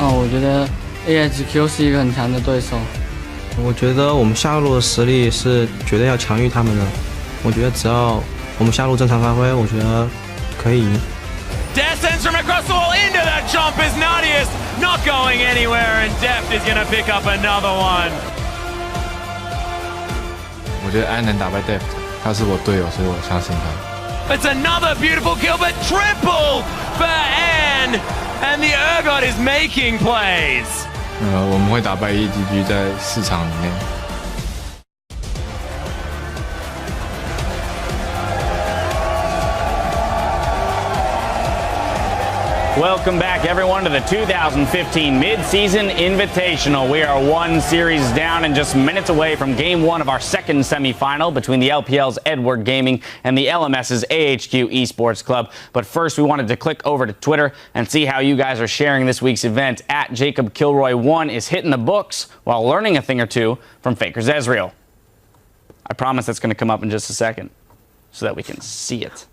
我觉得 AHQ 是一个很强的对手。我觉得我们下路的实力是绝对要强于他们的。我觉得只要我们下路正常发挥，我觉得可以赢。Deft sends from across the wall into that jump is Nadius, not going anywhere, and Deft is going to pick up another one. 我觉得安能打败 Deft， 他是我队友，所以我相信他。It's another beautiful kill, but triple for Anne, and the Urgot is making plays. 我们会打败 EDG 在4场以内。Welcome back, everyone, to the 2015 Mid-Season Invitational. We are one series down and just minutes away from Game 1 of our second semifinal between the LPL's Edward Gaming and the LMS's AHQ Esports Club. But first, we wanted to click over to Twitter and see how you guys are sharing this week's event. At Jacob Kilroy1 is hitting the books while learning a thing or two from Faker's Ezreal. I promise that's going to come up in just a second so that we can see it.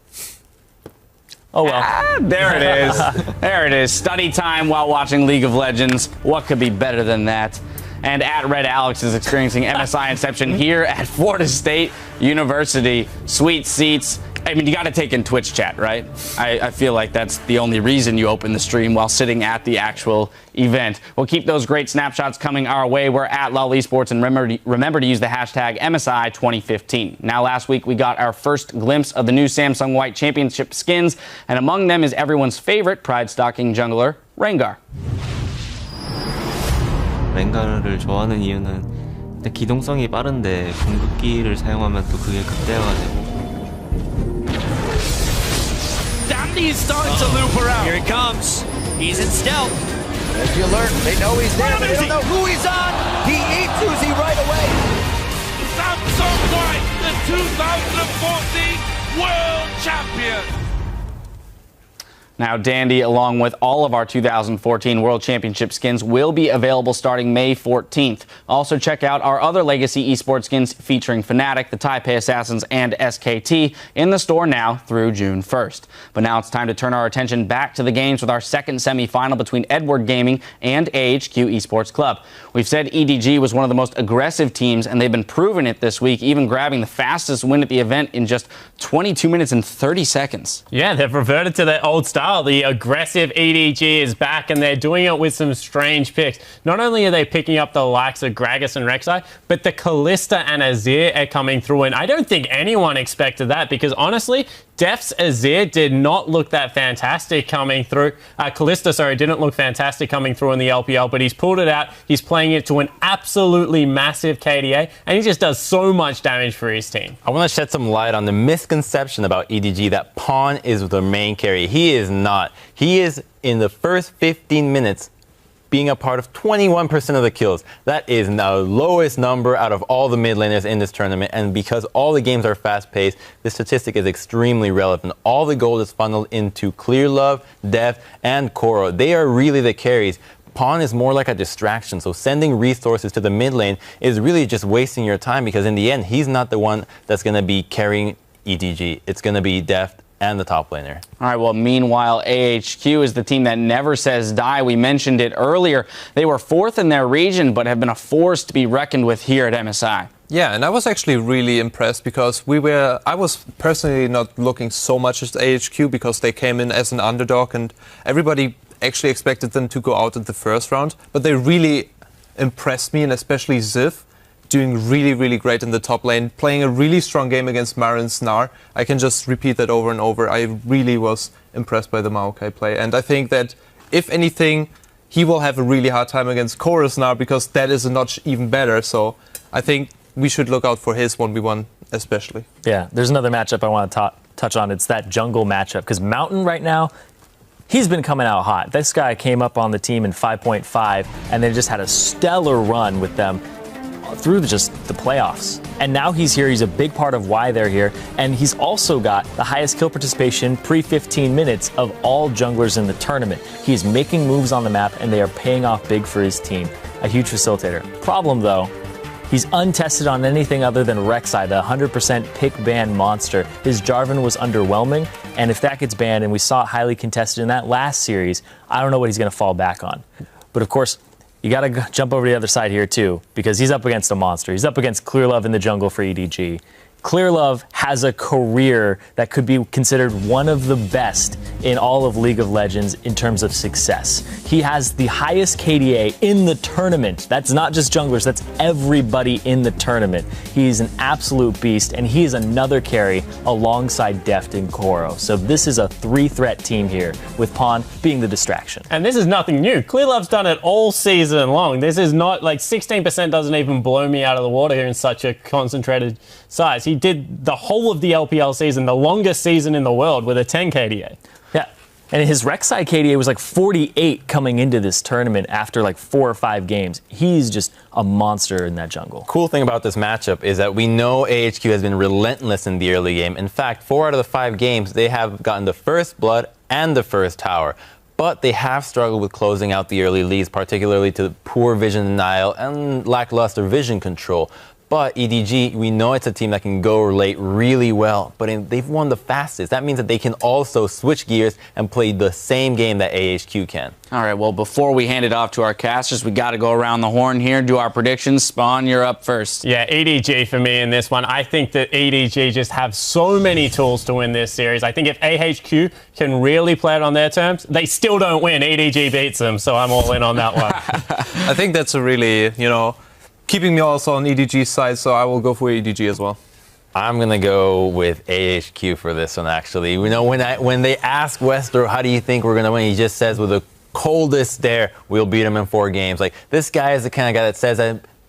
Oh, well. There it is. There it is. Study time while watching League of Legends. What could be better than that? And at Red Alex is experiencing MSI Inception here at Florida State University. Sweet seats. I mean, you got to take in Twitch chat, right? I feel like that's the only reason you open the stream while sitting at the actual event. We'll keep those great snapshots coming our way. We're at LOL Esports, and remember to use the hashtag MSI2015. Now, last week, we got our first glimpse of the new Samsung White Championship skins, and among them is everyone's favorite pride-stalking jungler, Rengar. 랭가를 좋아하는 이유는 기동성이 빠른데 궁극기를 사용하면 또 그게 극대화가 되고 He's starting to loop around. Here he comes. He's in stealth. As you learn, they know he's there, but they don't know who he's on. He eats Uzi right away. Samsung White, the 2014 World Champion. Now, Dandy, along with all of our 2014 World Championship skins, will be available starting May 14th. Also, check out our other Legacy Esports skins featuring Fnatic, the Taipei Assassins, and SKT in the store now through June 1st. But now it's time to turn our attention back to the games with our second semifinal between Edward Gaming and AHQ Esports Club. We've said EDG was one of the most aggressive teams, and they've been proving it this week, even grabbing the fastest win at the event in just 22 minutes and 30 seconds. Yeah, they've reverted to their old style. The aggressive EDG is back, and they're doing it with some strange picks. Not only are they picking up the likes of Gragas and Rek'Sai, but the Kalista and Azir are coming through, and I don't think anyone expected that because, honestly, Deft's Azir did not look that fantastic coming through. Kalista, sorry, didn't look fantastic coming through in the LPL, but he's pulled it out. He's playing it to an absolutely massive KDA, and he just does so much damage for his team. I want to shed some light on the misconception about EDG that Pawn is the main carry. He is not. He is, in the first 15 minutes, being a part of 21% of the kills. That is the lowest number out of all the mid laners in this tournament, and because all the games are fast-paced, this statistic is extremely relevant. All the gold is funneled into Clearlove, Deft, and Koro. They are really the carries. Pawn is more like a distraction, so sending resources to the mid lane is really just wasting your time because in the end, he's not the one that's going to be carrying EDG. It's going to be Deft and the top laner. All right, well, meanwhile, AHQ is the team that never says die. We mentioned it earlier. They were fourth in their region, but have been a force to be reckoned with here at MSI. Yeah, and I was actually really impressed because I was personally not looking so much at AHQ because they came in as an underdog and everybody actually expected them to go out in the first round, but they really impressed me, and especially Ziv, doing really, really great in the top lane, playing a really strong game against Mara and Snar. I can just repeat that over and over. I really was impressed by the Maokai play. And I think that, if anything, he will have a really hard time against Chorus now because that is a notch even better. So I think we should look out for his 1v1 especially. Yeah, there's another matchup I want to touch on. It's that jungle matchup because Mountain right now, he's been coming out hot. This guy came up on the team in 5.5 and they just had a stellar run with them through just the playoffs. And now he's here. He's a big part of why they're here. And he's also got the highest kill participation pre-15 minutes of all junglers in the tournament. He's making moves on the map, and they are paying off big for his team. A huge facilitator. Problem, though, he's untested on anything other than Rek'Sai, the 100% pick ban monster. His Jarvan was underwhelming, and if that gets banned, and we saw it highly contested in that last series, I don't know what he's going to fall back on. But of course, you got to jump over to the other side here too, because he's up against a monster. He's up against Clearlove in the jungle for EDG. Clearlove has a career that could be considered one of the best in all of League of Legends in terms of success. He has the highest KDA in the tournament. That's not just junglers, that's everybody in the tournament. He's an absolute beast, and he is another carry alongside Deft and Koro. So this is a 3-threat team here, with Pawn being the distraction. And this is nothing new. Clearlove's done it all season long. This is not like 16% doesn't even blow me out of the water here in such a concentrated size. He did the whole of the LPL season, the longest season in the world, with a 10 KDA. Yeah, and his Rek'Sai KDA was like 48 coming into this tournament after like 4 or 5 games. He's just a monster in that jungle. Cool thing about this matchup is that we know AHQ has been relentless in the early game. In fact, 4 out of the 5 games, they have gotten the first blood and the first tower. But they have struggled with closing out the early leads, particularly to poor vision denial and lackluster vision control. But EDG, we know it's a team that can go late really well, but they've won the fastest. That means that they can also switch gears and play the same game that AHQ can. All right, well, before we hand it off to our casters, we got to go around the horn here, do our predictions. Spawn, you're up first. Yeah, EDG for me in this one. I think that EDG just have so many tools to win this series. I think if AHQ can really play it on their terms, they still don't win. EDG beats them, so I'm all in on that one. I think that's a really, keeping me also on EDG's side, so I will go for EDG as well. I'm going to go with AHQ for this one, actually. When they ask Westro, how do you think we're going to win, he just says with the coldest stare, we'll beat him in 4 games. Like, this guy is the kind of guy that says,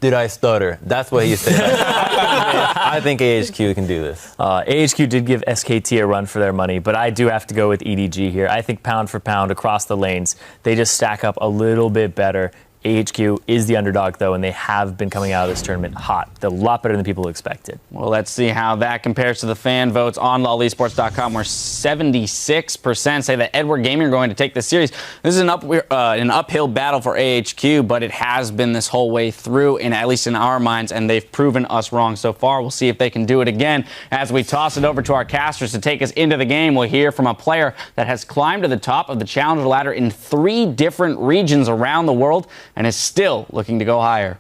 did I stutter? That's what he said. I think AHQ can do this. AHQ did give SKT a run for their money, but I do have to go with EDG here. I think pound for pound across the lanes, they just stack up a little bit better. AHQ is the underdog, though, and they have been coming out of this tournament hot. They're a lot better than people expected. Well, let's see how that compares to the fan votes on lolesports.com, where 76% say that Edward Gaming are going to take this series. This is an uphill battle for AHQ, but it has been this whole way through, at least in our minds, and they've proven us wrong so far. We'll see if they can do it again. As we toss it over to our casters to take us into the game, we'll hear from a player that has climbed to the top of the challenger ladder in 3 different regions around the world, and is still looking to go higher.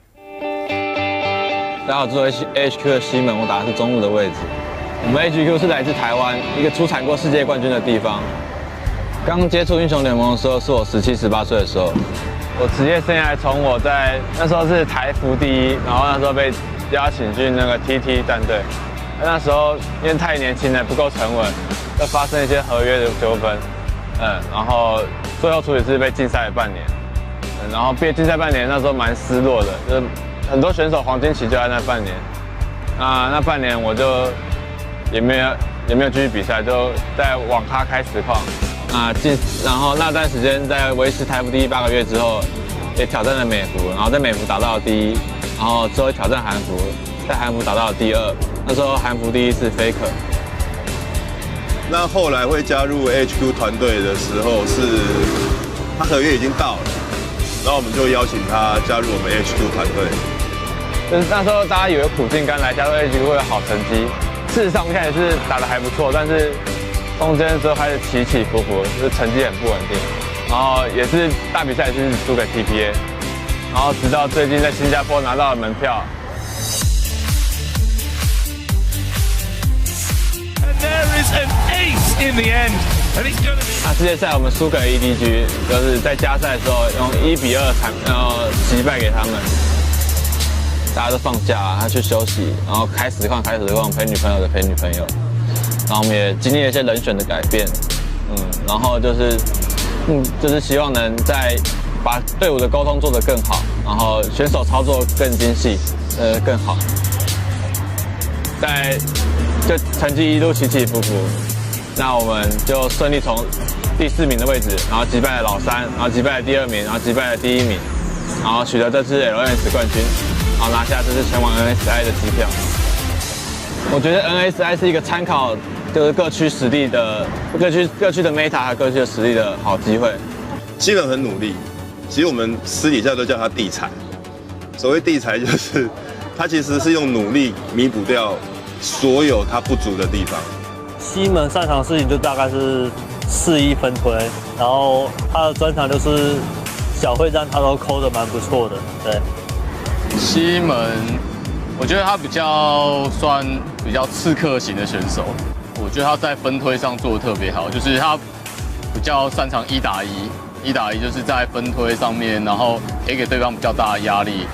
大家好，这是 AHQ 的西门，我打的是中路的位置。我们 AHQ 是来自台湾，一个出产过世界冠军的地方。刚接触英雄联盟的时候，是我17、18岁的时候。我职业生涯从我在那时候是台服第1，然后那时候被邀请进那个 TT 战队。那时候因为太年轻了，不够沉稳，就发生一些合约的纠纷。然后最后处理是被禁赛了半年。然后被禁赛半年，那时候蛮失落的，就是很多选手黄金期就在那半年。那半年我就也没有继续比赛，就在网咖开实况。然后那段时间在维持台服第1 8个月之后，也挑战了美服，然后在美服打到了第1，然后之后挑战韩服，在韩服打到了第2。那时候韩服第1是 Faker。那后来会加入 AHQ 团队的时候，是他合约已经到了。然后我们就邀请他加入我们 AHQ 团队。就是那时候大家以为苦尽甘来，加入 AHQ 会有好成绩。事实上一开始是打得还不错，但是中间之后开始起起伏伏，就是成绩很不稳定。然后也是大比赛也是输给 TPA， 然后直到最近在新加坡拿到了门票。And there is an ace in the end. 世界赛我们输给 EDG， 就是在加赛的时候用1比2击败给他们。大家都放假，他去休息，然后开实况，陪女朋友的陪女朋友。然后我们也经历了一些人选的改变，然后就是希望能再把队伍的沟通做得更好，然后选手操作更精细，更好。就成绩一路起起伏伏。那我们就顺利从第4名的位置，然后击败了老3，然后击败了第2名，然后击败了第1名，然后取得这次 LNS 冠军，然后拿下这次前往 NSI 的机票。我觉得 NSI 是一个参考，就是各区实力的各区的 meta 和各区的实力的好机会。新人很努力，其实我们私底下都叫他地才。所谓地才就是他其实是用努力弥补掉所有他不足的地方。西门擅长的事情就大概是4-1分推，然后他的专长就是小会战他都抠得蛮不错的。对，西门，我觉得他比较刺客型的选手。我觉得他在分推上做得特别好，就是他比较擅长1打1，1打1就是在分推上面，然后可以给对方比较大的压力。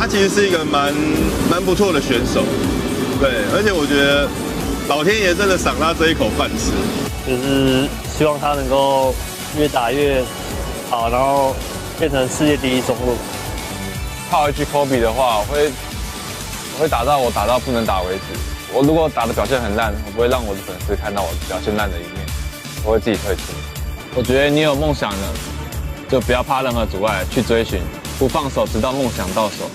他其实是一个蛮不错的选手，对，而且我觉得老天爷真的赏他这一口饭吃，就是希望他能够越打越好，然后变成世界第1中路。靠 AHQ Kobe 的话，我会打到不能打为止。我如果打的表现很烂，我不会让我的粉丝看到我表现烂的一面，我会自己退出。我觉得你有梦想的，就不要怕任何阻碍，去追寻，不放手，直到梦想到手。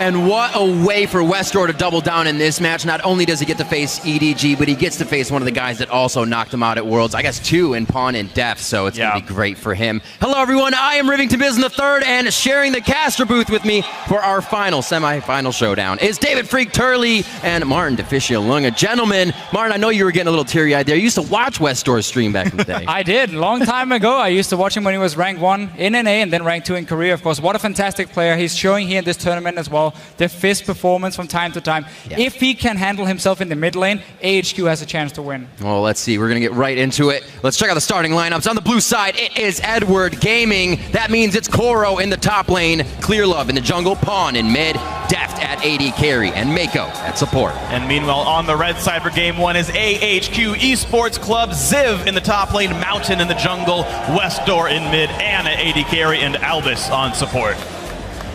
And what a way for Westdoor to double down in this match. Not only does he get to face EDG, but he gets to face one of the guys that also knocked him out at Worlds. I guess 2 in Pawn and Def, so it's going to be great for him. Hello, everyone. I am Rivington Biz III, and sharing the caster booth with me for our semi-final showdown is David Freak Turley and Martin DeFicio Lunga. Gentlemen, Martin, I know you were getting a little teary-eyed there. You used to watch Westdoor's stream back in the day. I did. Long time ago. I used to watch him when he was ranked 1 in NA and then ranked 2 in Korea, of course. What a fantastic player. He's showing here in this tournament as well. The fist performance from time to time. Yeah. If he can handle himself in the mid lane, AHQ has a chance to win. Well, let's see. We're going to get right into it. Let's check out the starting lineups. On the blue side, it is Edward Gaming. That means it's Koro in the top lane, Clear Love in the jungle, Pawn in mid, Deft at AD carry, and Mako at support. And meanwhile, on the red side for game 1 is AHQ Esports Club, Ziv in the top lane, Mountain in the jungle, Westdoor in mid, and at AD carry, and Albus on support.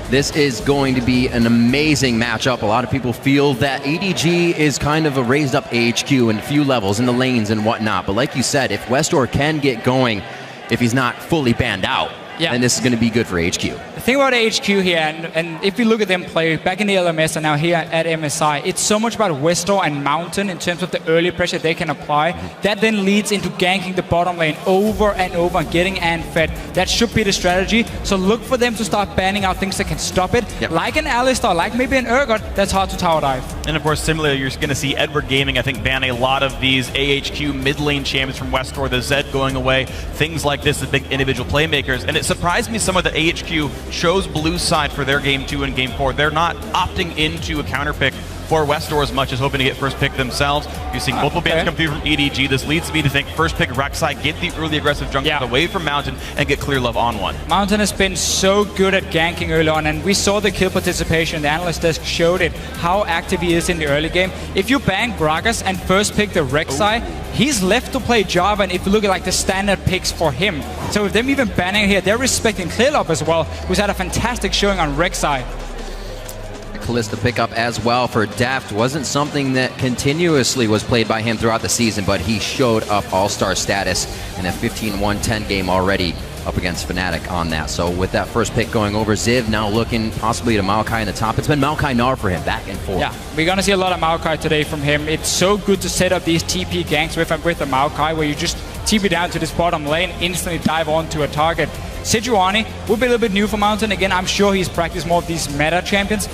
This is going to be an amazing matchup. A lot of people feel that EDG is kind of a raised up AHQ in a few levels in the lanes and whatnot. But like you said, if Westdoor can get going, if he's not fully banned out, then this is going to be good for AHQ. The thing about AHQ here, and if you look at them play back in the LMS and now here at MSI, it's so much about Westdoor and Mountain in terms of the early pressure they can apply. That then leads into ganking the bottom lane over and over and getting Ant fed. That should be the strategy. So look for them to start banning out things that can stop it. Like an Alistar, like maybe an Urgot, that's hard to tower dive. And of course, similarly, you're going to see Edward Gaming, I think, ban a lot of these AHQ mid lane champions from Westdoor, the Zed going away, things like this, the big individual playmakers. And it surprised me some of the AHQ chose blue side for their game 2 and game 4. They're not opting into a counter pick for Westdoor as much as hoping to get first pick themselves. You're seeing multiple bans come through from EDG. This leads me to think first pick Rek'Sai, get the early aggressive jungle away from Mountain and get Clear Love on one. Mountain has been so good at ganking early on, and we saw the kill participation. The analyst desk showed it, how active he is in the early game. If you bang Gragas and first pick the Rek'Sai, he's left to play Java, and if you look at like the standard picks for him. So with them even banning here, they're respecting Clear Love as well, who's had a fantastic showing on Rek'Sai. Kalista pickup as well for Deft. Wasn't something that continuously was played by him throughout the season, but he showed up all-star status in a 15-1-10 game already up against Fnatic on that. So with that first pick going over, Ziv now looking possibly to Maokai in the top. It's been Maokai Gnar for him, back and forth. Yeah, we're going to see a lot of Maokai today from him. It's so good to set up these TP ganks with the Maokai, where you just TP down to this bottom lane, instantly dive onto a target. Sejuani will be a little bit new for Mountain. Again, I'm sure he's practiced more of these meta champions.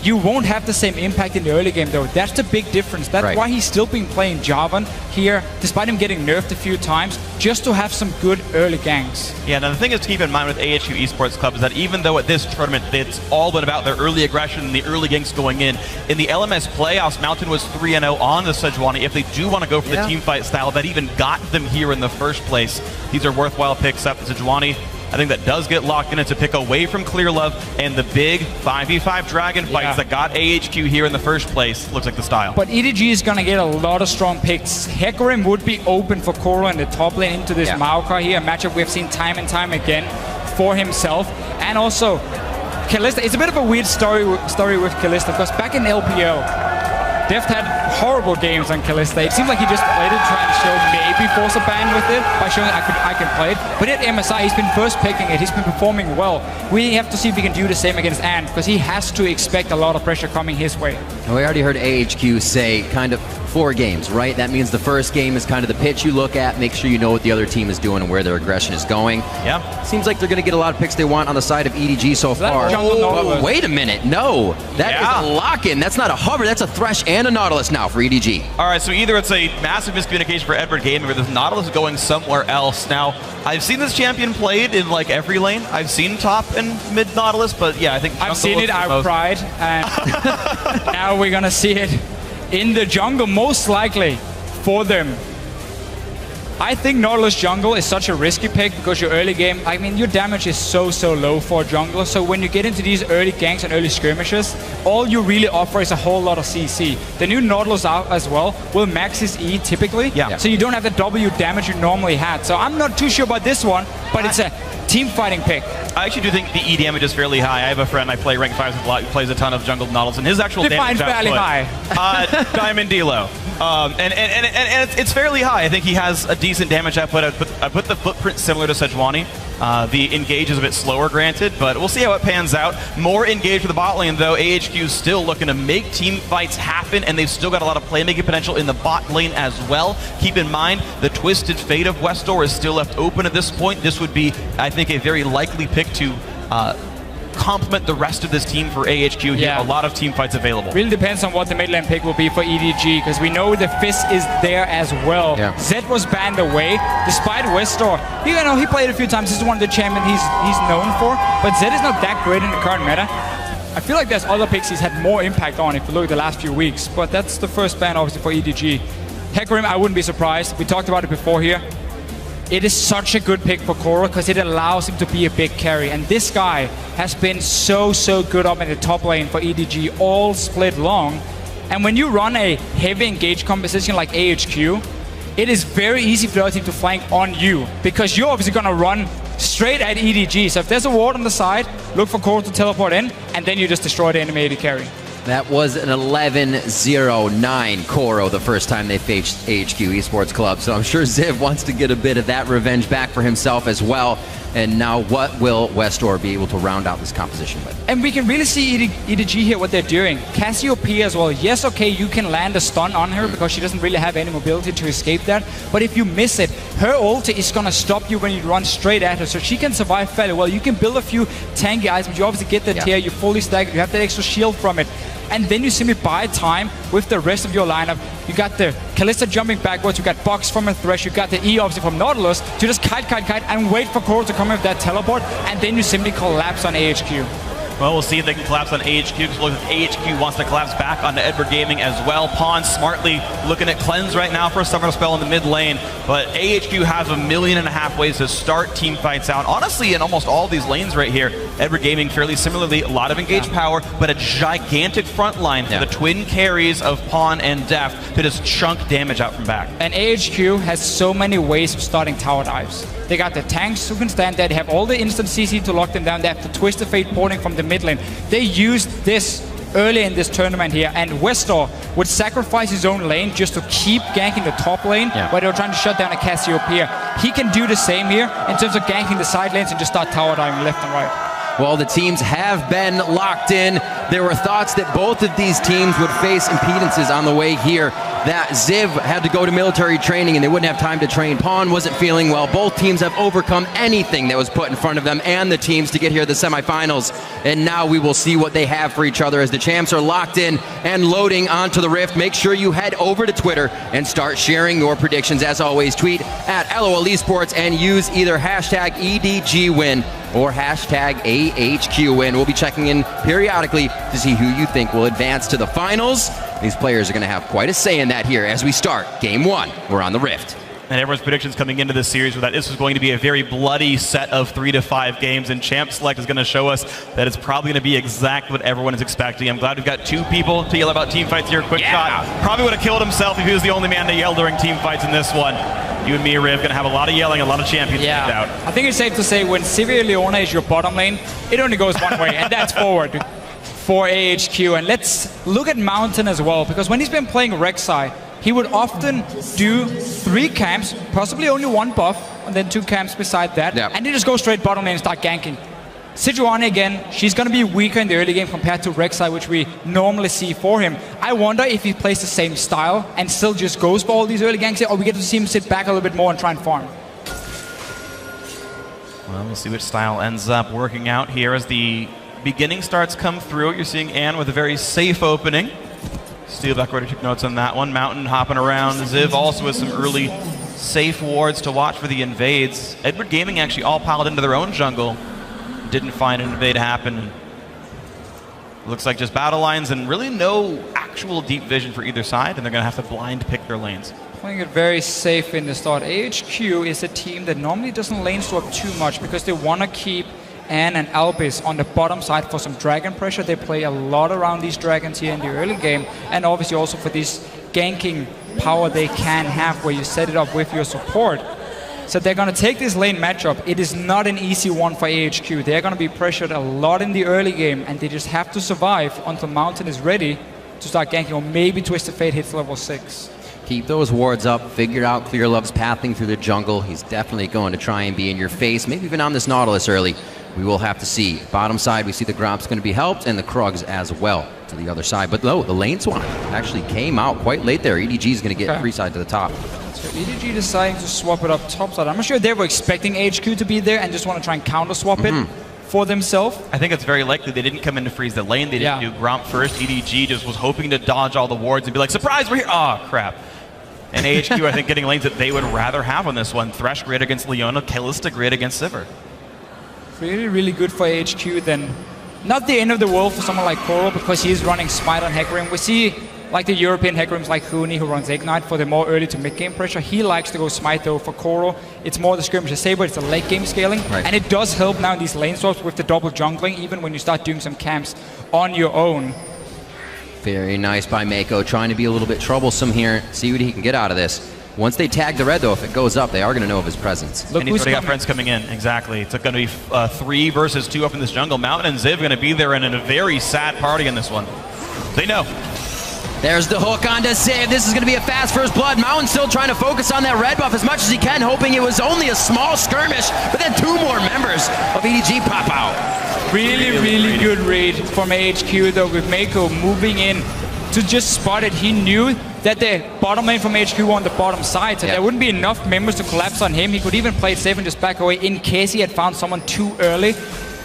You won't have the same impact in the early game, though. That's the big difference. That's why he's still been playing Jarvan here, despite him getting nerfed a few times, just to have some good early ganks. Yeah, now the thing is to keep in mind with AHQ Esports Club is that even though at this tournament it's all been about their early aggression and the early ganks going in the LMS playoffs, Mountain was 3-0 on the Sejuani. If they do want to go for the team fight style, that even got them here in the first place. These are worthwhile picks up. The Sejuani, I think that does get locked in. It's a pick away from Clear Love, and the big 5v5 dragon fights that got AHQ here in the first place looks like the style. But EDG is going to get a lot of strong picks. Hecarim would be open for Koro in the top lane into this Maokai here, a matchup we've seen time and time again for himself. And also, Kalista, it's a bit of a weird story with Kalista, because back in LPL, Deft had horrible games on Kalista. It seems like he just played it, trying to show maybe force a ban with it by showing I can play it. But at MSI, he's been first picking it. He's been performing well. We have to see if he can do the same against Ant, because he has to expect a lot of pressure coming his way. We already heard AHQ say kind of 4 games, right? That means the first game is kind of the pitch you look at, make sure you know what the other team is doing and where their aggression is going. Yeah. Seems like they're going to get a lot of picks they want on the side of EDG so far. But wait a minute, no. That is a lock-in. That's not a hover, that's a Thresh and a Nautilus now for EDG. All right, so either it's a massive miscommunication for Edward Gaming or the Nautilus is going somewhere else. Now, I've seen this champion played in like every lane. I've seen top and mid Nautilus, but yeah, I think I've seen it, I've cried, and now we're gonna see it in the jungle, most likely for them. I think Nautilus jungle is such a risky pick because your early game, I mean, your damage is so low for a jungler. So when you get into these early ganks and early skirmishes, all you really offer is a whole lot of CC. The new Nautilus out as well will max his E typically. Yeah. So you don't have the W damage you normally had. So I'm not too sure about this one, but it's a team fighting pick. I actually do think the E damage is fairly high. I have a friend I play rank 5s with a lot who plays a ton of jungle Nautilus, and his actual damage fairly high. Diamond Delo. And it's fairly high. I think he has a decent damage output. I put the footprint similar to Sejuani. The engage is a bit slower, granted, but we'll see how it pans out. More engage for the bot lane, though. AHQ is still looking to make team fights happen, and they've still got a lot of playmaking potential in the bot lane as well. Keep in mind, the Twisted Fate of Westdoor is still left open at this point. This would be, I think, a very likely pick to complement the rest of this team for AHQ here. A lot of team fights available. Really depends on what the mid lane pick will be for EDG, because we know the Fizz is there as well. Zed was banned away, despite Westdoor. He played a few times. This is one of the champions he's known for, but Zed is not that great in the current meta. I feel like there's other picks he's had more impact on if you look at the last few weeks, but that's the first ban obviously for EDG. Hecarim, I wouldn't be surprised. We talked about it before here. It is such a good pick for Koro because it allows him to be a big carry. And this guy has been so good up in the top lane for EDG all split long. And when you run a heavy engage composition like AHQ, it is very easy for the other team to flank on you because you're obviously going to run straight at EDG. So if there's a ward on the side, look for Koro to teleport in, and then you just destroy the enemy AD carry. That was an 11-0-9 Koro the first time they faced AHQ Esports Club. So I'm sure Ziv wants to get a bit of that revenge back for himself as well. And now what will Westdoor be able to round out this composition with? And we can really see EDG here what they're doing. Cassiopeia as well. Yes, okay, you can land a stun on her because she doesn't really have any mobility to escape that. But if you miss it, her ulti is going to stop you when you run straight at her. So she can survive fairly well. You can build a few tanky items. You obviously get the tier, you fully stack it, you have that extra shield from it. And then you simply buy time with the rest of your lineup. You got the Kalista jumping backwards, you got Box from a Thresh, you got the E obviously from Nautilus to just kite and wait for Koro to come in with that teleport, and then you simply collapse on AHQ. Well, we'll see if they can collapse on AHQ, because look, AHQ wants to collapse back onto Edward Gaming as well. Pawn smartly looking at Cleanse right now for a summoner spell in the mid lane, but AHQ has 1.5 million ways to start team fights out. Honestly, in almost all these lanes right here, Edward Gaming fairly similarly, a lot of engaged power, but a gigantic front line for the twin carries of Pawn and Deft to just chunk damage out from back. And AHQ has so many ways of starting tower dives. They got the tanks who can stand there. They have all the instant CC to lock them down. They have the Twisted Fate porting from the mid lane. They used this early in this tournament here, and Westdoor would sacrifice his own lane just to keep ganking the top lane where they were trying to shut down a Cassiopeia. He can do the same here in terms of ganking the side lanes and just start tower diving left and right. Well, the teams have been locked in. There were thoughts that both of these teams would face impedances on the way here, that Ziv had to go to military training and they wouldn't have time to train. Pawn wasn't feeling well. Both teams have overcome anything that was put in front of them and the teams to get here to the semifinals. And now we will see what they have for each other as the champs are locked in and loading onto the Rift. Make sure you head over to Twitter and start sharing your predictions. As always, tweet at LOL Esports and use either hashtag EDGWin or hashtag AHQWin. We'll be checking in periodically to see who you think will advance to the finals. These players are going to have quite a say in that here as we start Game 1. We're on the Rift. And everyone's predictions coming into this series were that this was going to be a very bloody set of 3 to 5 games, and Champ Select is going to show us that it's probably going to be exactly what everyone is expecting. I'm glad we've got 2 people to yell about team fights here. Quick shot. Probably would have killed himself if he was the only man to yell during team fights in this one. You and me, Riv, going to have a lot of yelling, a lot of champions picked out. I think it's safe to say when Sivir Leona is your bottom lane, it only goes one way, and that's forward for AHQ. And let's look at Mountain as well, because when he's been playing Rek'Sai, he would often do 3 camps, possibly only 1 buff, and then 2 camps beside that, and he just go straight bottom lane and start ganking. Sejuani again, she's going to be weaker in the early game compared to Rek'Sai, which we normally see for him. I wonder if he plays the same style and still just goes for all these early ganks, or we get to see him sit back a little bit more and try and farm. Well, we'll see which style ends up working out here as the beginning starts come through. You're seeing Ann with a very safe opening. Steelback already took notes on that one. Mountain hopping around. Ziv also with some early safe wards to watch for the invades. Edward Gaming actually all piled into their own jungle. Didn't find an invade happen. Looks like just battle lines and really no actual deep vision for either side, and they're going to have to blind pick their lanes. Playing it very safe in the start. AHQ is a team that normally doesn't lane swap too much because they want to keep Ann and Albis on the bottom side for some dragon pressure. They play a lot around these dragons here in the early game, and obviously also for this ganking power they can have where you set it up with your support. So they're going to take this lane matchup. It is not an easy one for AHQ. They're going to be pressured a lot in the early game, and they just have to survive until Mountain is ready to start ganking, or maybe Twisted Fate hits level 6. Keep those wards up, figure out Clear Love's pathing through the jungle. He's definitely going to try and be in your face, maybe even on this Nautilus early. We will have to see. Bottom side, we see the Gromp's going to be helped, and the Krugs as well to the other side. But no, the lane swap actually came out quite late there. EDG is going to get free side to the top. So EDG deciding to swap it up top side. I'm not sure they were expecting AHQ to be there and just want to try and counter swap it for themselves. I think it's very likely they didn't come in to freeze the lane. They didn't do Gromp first. EDG just was hoping to dodge all the wards and be like, surprise, we're here. Oh, crap. And AHQ, I think, getting lanes that they would rather have on this one. Thresh great against Leona, Kalista great against Sivir. Really, really good for AHQ then. Not the end of the world for someone like Koro because he's running Smite on Hecarim. We see like the European Hecarims like Huni who runs Ignite for the more early to mid game pressure. He likes to go Smite though. For Koro, it's more the skirmish Saber, it's the late game scaling. And it does help now in these lane swaps with the double jungling, even when you start doing some camps on your own. Very nice by Mako, trying to be a little bit troublesome here. See what he can get out of this. Once they tag the red, though, if it goes up, they are going to know of his presence. Look, and he's already got friends coming in. Exactly. It's going to be 3 versus 2 up in this jungle. Mountain and Ziv going to be there and in a very sad party in this one. They know. There's the hook onto Ziv. This is going to be a fast first blood. Mountain still trying to focus on that red buff as much as he can, hoping it was only a small skirmish, but then 2 more members of EDG pop out. Really good read from AHQ, though, with Mako moving in to just spot it. He knew that the bottom lane from HQ were on the bottom side, so there wouldn't be enough members to collapse on him. He could even play it safe and just back away in case he had found someone too early.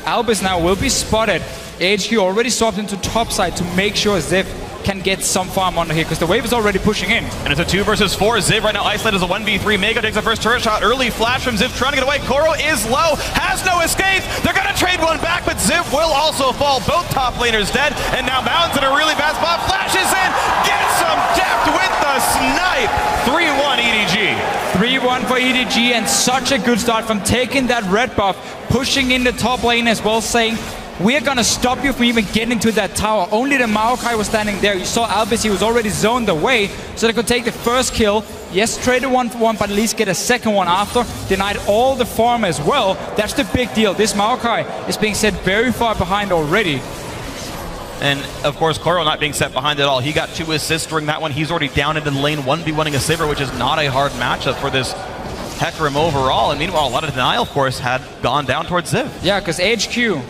Albis now will be spotted. HQ already swapped into top side to make sure Ziv can get some farm under here because the wave is already pushing in. And it's a 2 versus 4. Ziv right now isolated as a 1v3. Mako takes the first turret shot. Early flash from Ziv trying to get away. Koro is low, has no escape. They're going to trade one back, but Ziv will also fall. Both top laners dead. And now Mountain's in a really bad spot. Flashes in, gets some depth with the snipe. 3-1 EDG. 3-1 for EDG, and such a good start from taking that red buff, pushing in the top lane as well, saying, we're going to stop you from even getting to that tower. Only the Maokai was standing there. You saw Albis, he was already zoned away, so they could take the first kill. Yes, traded 1 for 1, but at least get a second one after. Denied all the farm as well. That's the big deal. This Maokai is being set very far behind already. And of course, Koro not being set behind at all. He got 2 assists during that one. He's already down into the lane 1v1ing a Sivir, which is not a hard matchup for this Hecarim overall. And meanwhile, a lot of denial, of course, had gone down towards Ziv. Yeah, because HQ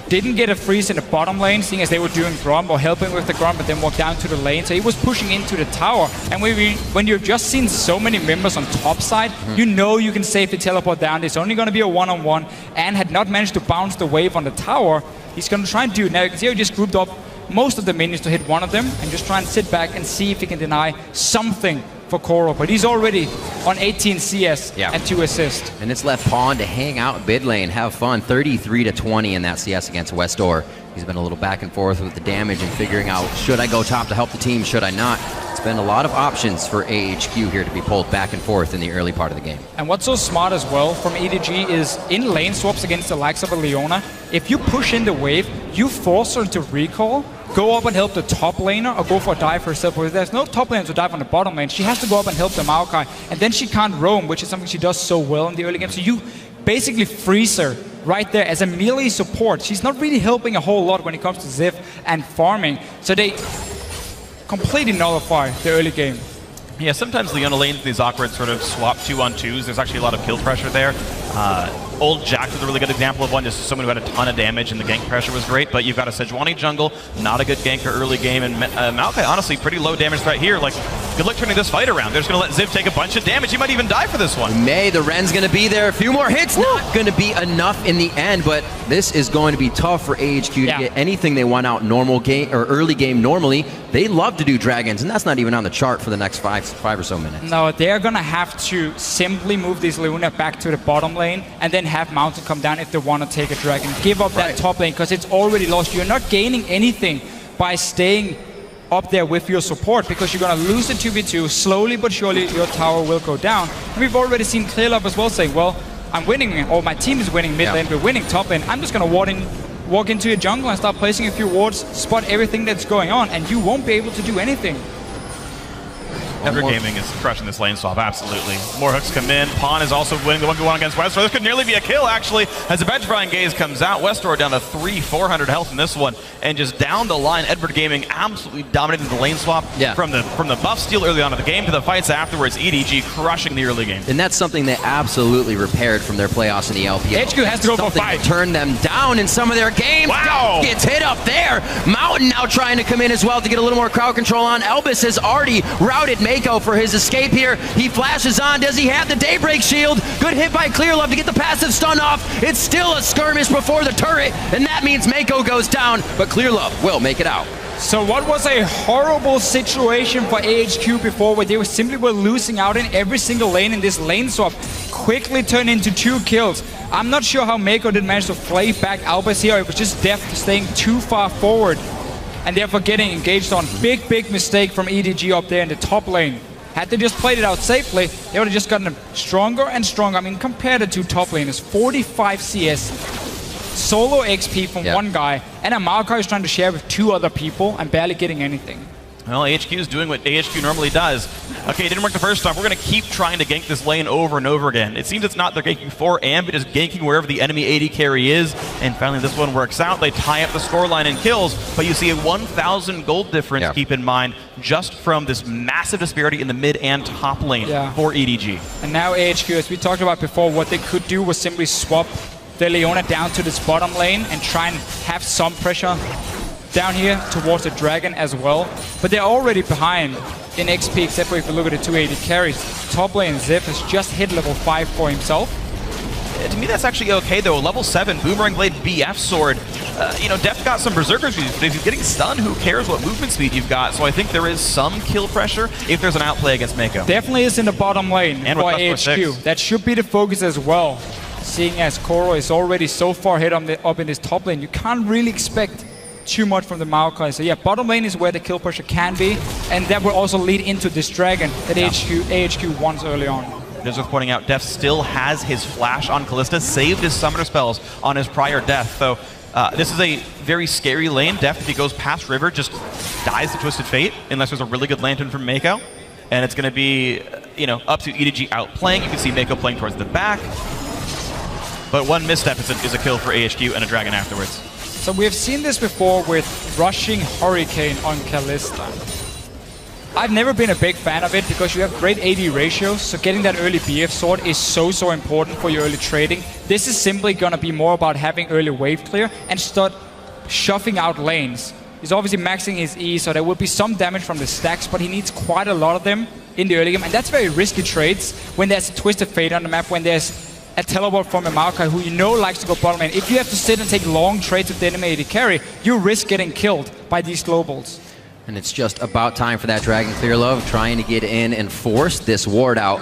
didn't get a freeze in the bottom lane, seeing as they were doing Gromp or helping with the Gromp, but then walked down to the lane. So he was pushing into the tower. And when you've just seen so many members on top side, you know you can safely teleport down. There's only going to be a one-on-one, and had not managed to bounce the wave on the tower. He's going to try and do it. Now you can see how he just grouped up most of the minions to hit one of them and just try and sit back and see if he can deny something for Koro. But he's already on 18 CS and 2 assists. And it's left Pawn to hang out mid lane, have fun. 33-20 in that CS against Westdoor. He's been a little back and forth with the damage and figuring out, should I go top to help the team, should I not? It's been a lot of options for AHQ here to be pulled back and forth in the early part of the game. And what's so smart as well from EDG is in lane swaps against the likes of a Leona, if you push in the wave, you force her to recall, go up and help the top laner, or go for a dive herself. Because there's no top laner to dive on the bottom lane. She has to go up and help the Maokai, and then she can't roam, which is something she does so well in the early game. So you basically freeze her right there as a melee support. She's not really helping a whole lot when it comes to Ziv and farming. So they completely nullify the early game. Yeah, sometimes Leona lanes in these awkward sort of swap 2-on-2s. There's actually a lot of kill pressure there. Old Jack was a really good example of one, just someone who had a ton of damage and the gank pressure was great, but you've got a Sejuani jungle, not a good ganker early game, and Maokai, honestly, pretty low damage threat here. Like, good luck turning this fight around. They're just going to let Ziv take a bunch of damage. He might even die for this one. The Ren's going to be there. A few more hits, not going to be enough in the end, but this is going to be tough for AHQ to get anything they want out normal game or early game normally. They love to do dragons, and that's not even on the chart for the next five or so minutes. No, they're going to have to simply move this Leona back to the bottom lane and then have Mountain come down if they want to take a dragon. Give up that top lane because it's already lost. You're not gaining anything by staying up there with your support because you're going to lose the 2v2. Slowly but surely your tower will go down. And we've already seen Clearlove as well saying, well, I'm winning, or my team is winning mid lane, we're winning top lane. I'm just going to walk into your jungle and start placing a few wards, spot everything that's going on, and you won't be able to do anything. Edward Gaming is crushing this lane swap, absolutely. More hooks come in. Pawn is also winning the 1v1 against Westor. This could nearly be a kill, actually, as the Petrifying Gaze comes out. Westor down to 400 health in this one, and just down the line, Edward Gaming absolutely dominating the lane swap from the buff steal early on in the game to the fights afterwards. EDG crushing the early game. And that's something they absolutely repaired from their playoffs in the LPL. AHQ has to go for a fight. Turn them down in some of their games. Wow! Gets hit up there. Mountain now trying to come in as well to get a little more crowd control on. Elvis has already routed Mako for his escape here. He flashes on. Does he have the Daybreak shield? Good hit by Clearlove to get the passive stun off. It's still a skirmish before the turret, and that means Mako goes down, but Clearlove will make it out. So what was a horrible situation for AHQ before, where they were losing out in every single lane in this lane swap, quickly turned into 2 kills. I'm not sure how Mako didn't manage to flay back Albus here. It was just Deft staying too far forward and therefore getting engaged on. Big mistake from EDG up there in the top lane. Had they just played it out safely, they would have just gotten stronger and stronger. I mean, compare the two top laners, 45 CS, solo XP from one guy, and a Maokai is trying to share with 2 other people and barely getting anything. Well, AHQ is doing what AHQ normally does. Okay, it didn't work the first time. We're going to keep trying to gank this lane over and over again. It seems it's not they're ganking for Amp, but just ganking wherever the enemy AD carry is. And finally, this one works out. They tie up the scoreline in kills, but you see a 1,000 gold difference, keep in mind, just from this massive disparity in the mid and top lane for EDG. And now AHQ, as we talked about before, what they could do was simply swap the Leona down to this bottom lane and try and have some pressure down here towards the dragon as well. But they're already behind in XP, except for if you look at the 280 carries. Top lane Ziv has just hit level 5 for himself. To me, that's actually okay, though. Level 7 Boomerang Blade BF Sword. You know, Deft got some Berserker speed, but if you're getting stunned, who cares what movement speed you've got? So I think there is some kill pressure if there's an outplay against Mako. Definitely is in the bottom lane and for AHQ. That should be the focus as well. Seeing as Koro is already so far hit up in this top lane, you can't really expect too much from the Maokai. So yeah, bottom lane is where the kill pressure can be, and that will also lead into this dragon that AHQ wants early on. Just worth pointing out, Deft still has his flash on Callista, saved his summoner spells on his prior death. So this is a very scary lane. Deft, if he goes past river, just dies to Twisted Fate, unless there's a really good lantern from Mako. And it's going to be, you know, up to EDG outplaying. You can see Mako playing towards the back. But one misstep is a kill for AHQ and a dragon afterwards. So we have seen this before with rushing Hurricane on Callista. I've never been a big fan of it because you have great AD ratios, so getting that early BF sword is so important for your early trading. This is simply going to be more about having early wave clear and start shuffling out lanes. He's obviously maxing his E, so there will be some damage from the stacks, but he needs quite a lot of them in the early game, and that's very risky trades when there's a Twisted Fate on the map, when there's a teleport from a Maokai who you know likes to go bottom lane. If you have to sit and take long trades with the enemy AD carry, you risk getting killed by these globals. And it's just about time for that Dragon Clearlove trying to get in and force this ward out.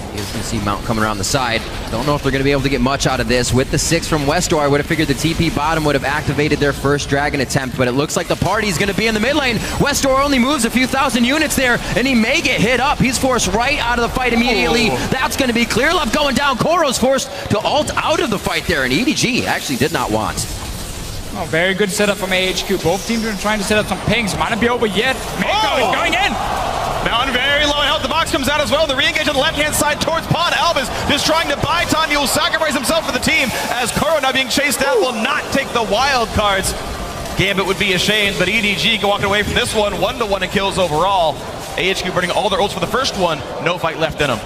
You can see Mountain coming around the side. Don't know if they're going to be able to get much out of this. With the 6 from Westor, I would have figured the TP bottom would have activated their first Dragon attempt, but it looks like the party's going to be in the mid lane. Westor only moves a few thousand units there, and he may get hit up. He's forced right out of the fight immediately. That's going to be Clearlove going down. Koro's forced to ult out of the fight there, and EDG actually did not want. Oh, very good setup from AHQ. Both teams are trying to set up some pings. Might not be over yet. Mako is going in. Mountain very low in health. The box comes out as well. The re-engage on the left-hand side towards Pod. Albus just trying to buy time. He will sacrifice himself for the team as Koro, now being chased out, will not take the wild cards. Gambit would be ashamed, but EDG walking away from this one. 1-1 in kills overall. AHQ burning all their ults for the first one. No fight left in them.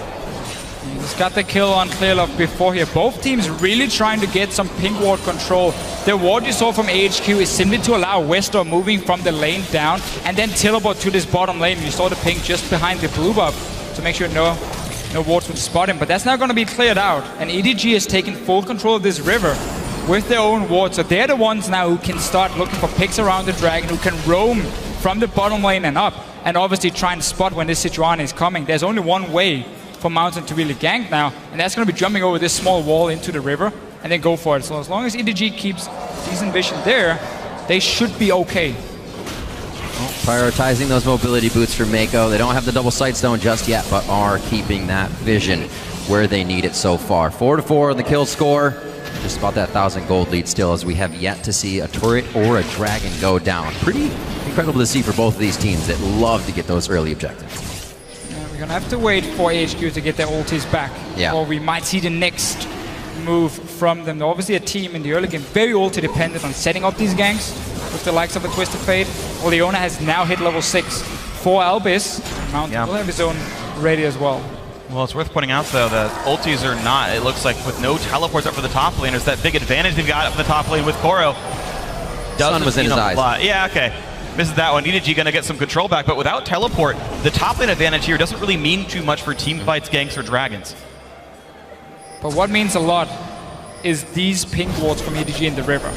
He just got the kill on Clearlove before here. Both teams really trying to get some pink ward control. The ward you saw from AHQ is simply to allow Westor moving from the lane down and then teleport to this bottom lane. You saw the pink just behind the blue buff to make sure no wards would spot him. But that's now going to be cleared out. And EDG is taking full control of this river with their own ward. So they're the ones now who can start looking for picks around the dragon, who can roam from the bottom lane and up, and obviously try and spot when this Sejuani is coming. There's only one way for Mountain to really gank now, and that's going to be jumping over this small wall into the river and then go for it. So as long as EDG keeps decent vision there, they should be okay. Well, prioritizing those mobility boots for Mako. They don't have the double sightstone just yet, but are keeping that vision where they need it so far. 4-4 on the kill score. Just about that 1,000 gold lead still, as we have yet to see a turret or a dragon go down. Pretty incredible to see for both of these teams that love to get those early objectives. We're going to have to wait for AHQ to get their ultis back. Yeah. Or we might see the next move from them. They're obviously a team in the early game very ulti dependent on setting up these ganks with the likes of a Twisted Fate. Leona has now hit level 6 for Albis. Mountain will have his own ready as well. Well, it's worth pointing out, though, that ultis are not, it looks like, with no teleports up for the top laners, that big advantage they've got up for the top lane with Koro. Sun was in his eyes. Yeah, okay. Misses that one. EDG going to get some control back, but without teleport, the top lane advantage here doesn't really mean too much for team fights, ganks, or dragons. But what means a lot is these pink wards from EDG in the river.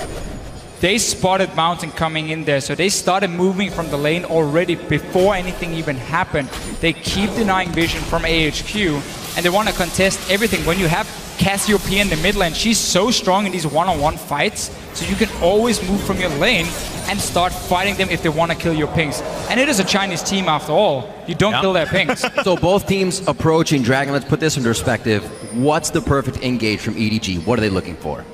They spotted Mountain coming in there, so they started moving from the lane already before anything even happened. They keep denying vision from AHQ, and they want to contest everything. When you have Cassiopeia in the mid lane, she's so strong in these one-on-one fights, so you can always move from your lane and start fighting them if they want to kill your pinks. And it is a Chinese team after all. You don't kill their pinks. So both teams approaching Dragon. Let's put this in perspective. What's the perfect engage from EDG? What are they looking for?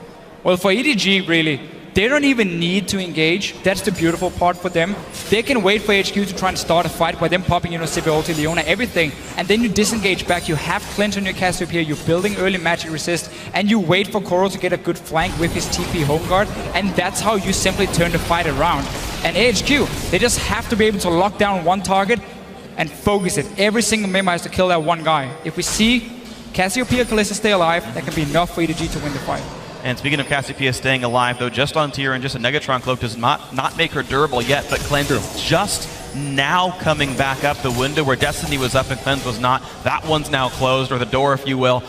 Well, for EDG, really, they don't even need to engage. That's the beautiful part for them. They can wait for HQ to try and start a fight by them popping, Sivir ulti, Leona, everything. And then you disengage back. You have clinch on your Cassiopeia. You're building early magic resist. And you wait for Koro to get a good flank with his TP home guard. And that's how you simply turn the fight around. And AHQ, they just have to be able to lock down one target and focus it. Every single member has to kill that one guy. If we see Cassiopeia, Kalista stay alive, that can be enough for EDG to win the fight. And speaking of Cassiopeia staying alive, though, just on tier and just a Negatron cloak does not make her durable yet, but Cleanse is just now coming back up the window where Destiny was up and Cleanse was not. That one's now closed, or the door, if you will.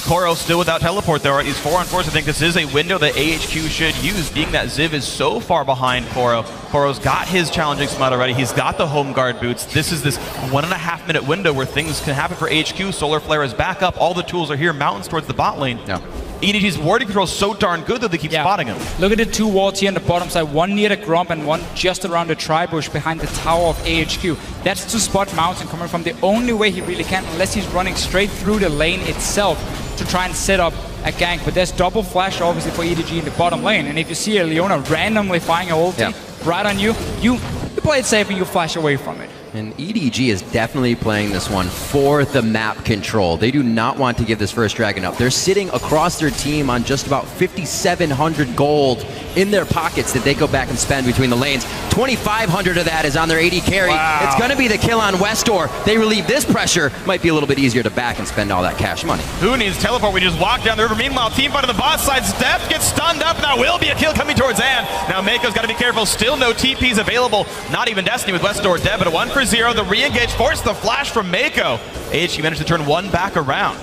Koro still without teleport, though. These 4-on-4s, I think this is a window that AHQ should use, being that Ziv is so far behind Koro. Koro's got his challenging smite already. He's got the home guard boots. This is this 1.5 minute window where things can happen for AHQ. Solar Flare is back up. All the tools are here. Mountains towards the bot lane. Yeah. EDG's warding control is so darn good that they keep spotting him. Look at the two wards here on the bottom side, one near the Gromp and one just around the tri-bush behind the tower of AHQ. That's to spot Mountain coming from the only way he really can, unless he's running straight through the lane itself to try and set up a gank. But there's double flash obviously for EDG in the bottom lane, and if you see a Leona randomly firing an ulti right on you, you play it safe and you flash away from it. And EDG is definitely playing this one for the map control. They do not want to give this first dragon up. They're sitting across their team on just about 5,700 gold in their pockets that they go back and spend between the lanes. 2,500 of that is on their AD carry. Wow. It's going to be the kill on Westor. They relieve this pressure. Might be a little bit easier to back and spend all that cash money. Who needs teleport? We just walk down the river. Meanwhile, team fight on the bot side. Steph gets stunned up. Now will be a kill coming towards Ann. Now Mako's got to be careful. Still no TPs available. Not even Destiny with Westor dead, but a 1-for-0. The re-engage forced the flash from Mako. AHQ managed to turn one back around.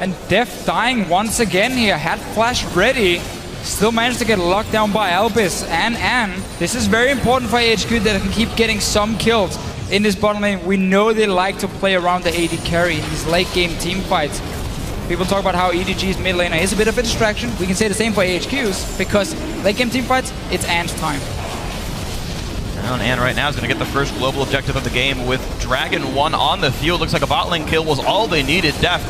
And Def dying once again here. Had flash ready. Still managed to get locked down by Albis and Ann. This is very important for AHQ that they can keep getting some kills in this bottom lane. We know they like to play around the AD carry in these late game team fights. People talk about how EDG's mid laner is a bit of a distraction. We can say the same for AHQ's, because late game team fights, it's Ann's time. And Ann right now is going to get the first global objective of the game with Dragon 1 on the field. Looks like a bot lane kill was all they needed. Def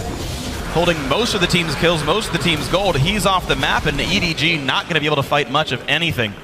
holding most of the team's kills, most of the team's gold. He's off the map, and EDG not going to be able to fight much of anything.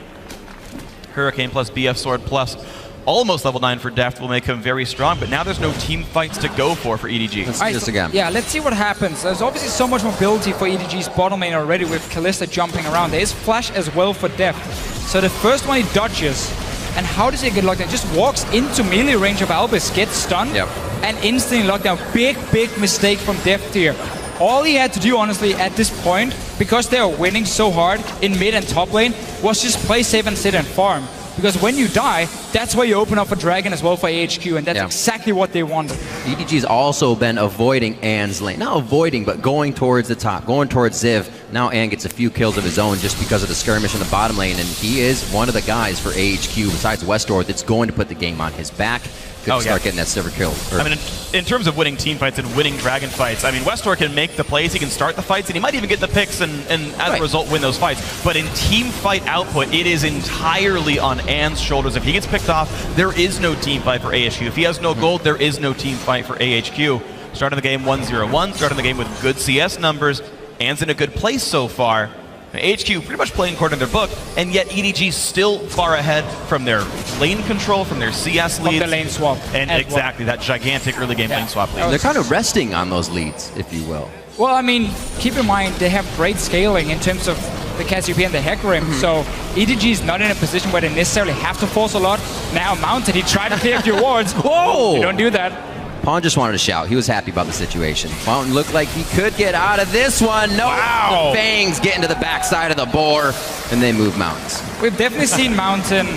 Hurricane plus BF Sword plus almost level 9 for Deft will make him very strong, but now there's no team fights to go for EDG. Let's do this again. Yeah, let's see what happens. There's obviously so much mobility for EDG's bottom lane already with Kalista jumping around. There is flash as well for Deft. So the first one he dodges, and how does he get locked in? Just walks into melee range of Albis, gets stunned, and instantly locked down. Big mistake from Deft here. All he had to do, honestly, at this point, because they were winning so hard in mid and top lane, was just play safe and sit and farm. Because when you die, that's where you open up for Dragon as well for AHQ, and that's exactly what they wanted. EDG's also been avoiding Ann's lane. Not avoiding, but going towards the top, going towards Ziv. Now Ann gets a few kills of his own just because of the skirmish in the bottom lane, and he is one of the guys for AHQ, besides Westdoor, that's going to put the game on his back. Could start getting that silver kill. I mean, in terms of winning team fights and winning Dragon fights, I mean, Westdoor can make the plays, he can start the fights, and he might even get the picks and as a result win those fights. But in team fight output, it is entirely on Ann's shoulders. If he gets picked off, there is no team fight for AHQ. If he has no gold, there is no team fight for AHQ. Starting the game 1-0-1, starting the game with good CS numbers. Ann's in a good place so far. AHQ pretty much playing according to their book, and yet EDG still far ahead from their lane control, from their CS leads. From the lane swap. And exactly, that gigantic early game lane swap lead. They're kind of resting on those leads, if you will. Well, I mean, keep in mind, they have great scaling in terms of the Cassiopeia and the Hecarim, so EDG is not in a position where they necessarily have to force a lot. Now Mountain, he tried to clear a few wards. Whoa! You don't do that. Pawn just wanted to shout. He was happy about the situation. Mountain looked like he could get out of this one. No, wow. The Fangs get into the backside of the boar, and they move Mountains. We've definitely seen Mountain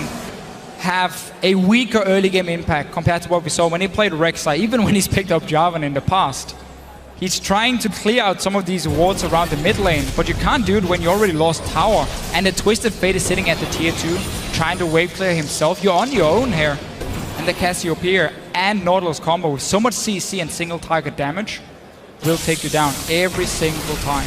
have a weaker early game impact compared to what we saw when he played Rek'Sai, even when he's picked up Jarvan in the past. He's trying to clear out some of these wards around the mid lane, but you can't do it when you already lost tower, and the Twisted Fate is sitting at the tier 2, trying to wave clear himself. You're on your own here. And the Cassiopeia and Nautilus combo with so much CC and single target damage will take you down every single time.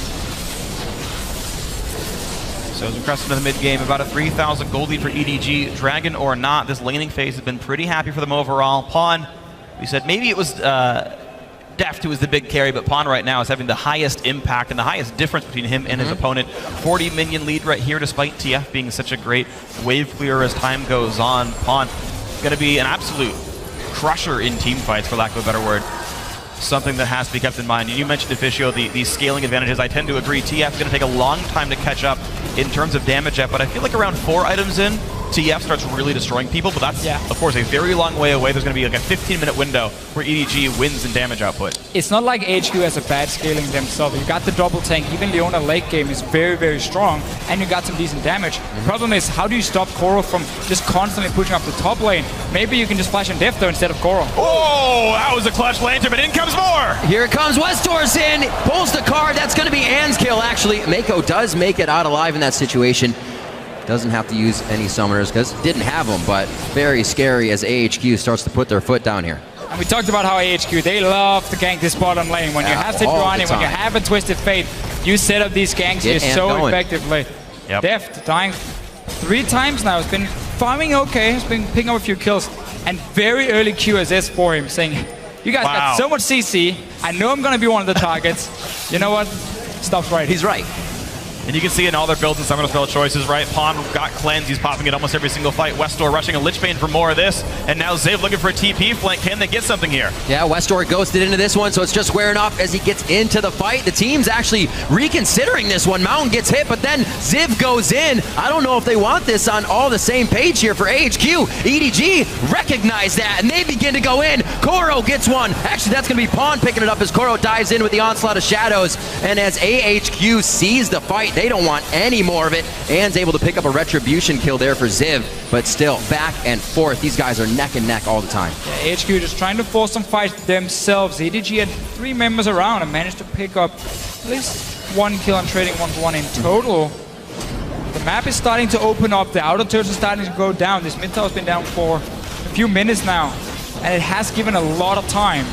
So as we cross into the mid game, about a 3,000 gold lead for EDG. Dragon or not, this laning phase has been pretty happy for them overall. Pawn, we said maybe it was Deft who was the big carry, but Pawn right now is having the highest impact and the highest difference between him and his opponent. 40 minion lead right here, despite TF being such a great wave clearer as time goes on. Pawn going to be an absolute crusher in team fights, for lack of a better word. Something that has to be kept in mind. You mentioned, Officio, the scaling advantages. I tend to agree. TF is going to take a long time to catch up in terms of damage up, but I feel like around 4 items in, TF starts really destroying people, but that's, of course, a very long way away. There's going to be like a 15-minute window where EDG wins in damage output. It's not like AHQ has a bad scaling themselves. You got the double tank. Even Leona late game is very strong, and you got some decent damage. The problem is, how do you stop Koro from just constantly pushing up the top lane? Maybe you can just flash on Deft though instead of Koro. Oh, that was a clutch lantern, but in comes more! Here it comes, Westdoor's in, pulls the card. That's going to be Ann's kill, actually. Mako does make it out alive in that situation. Doesn't have to use any summoners because didn't have them, but very scary as AHQ starts to put their foot down here. And we talked about how AHQ, they love to gank this bottom lane. When you have Sejuani, when you have a Twisted Fate, you set up these ganks here so effectively. Deft dying 3 times now. Has been farming okay, has been picking up a few kills, and very early QSS for him, saying, you guys got so much CC, I know I'm going to be one of the targets. You know what? Stuff's right. He's right. And you can see in all their builds and summoner spell choices, right? Pawn got cleanse, he's popping it almost every single fight. Westdoor rushing a Lichbane for more of this. And now Ziv looking for a TP flank. Can they get something here? Yeah, Westdoor ghosted into this one, so it's just squaring off as he gets into the fight. The team's actually reconsidering this one. Mountain gets hit, but then Ziv goes in. I don't know if they want this on all the same page here for AHQ. EDG recognize that, and they begin to go in. Koro gets one. Actually, that's going to be Pawn picking it up as Koro dives in with the onslaught of shadows. And as AHQ sees the fight, they don't want any more of it. Ann's able to pick up a retribution kill there for Ziv, but still back and forth. These guys are neck and neck all the time. Yeah, AHQ just trying to force some fights themselves. EDG had 3 members around and managed to pick up at least 1 kill and trading 1-1 in total. The map is starting to open up. The outer turrets are starting to go down. This mid tower's been down for a few minutes now, and it has given a lot of time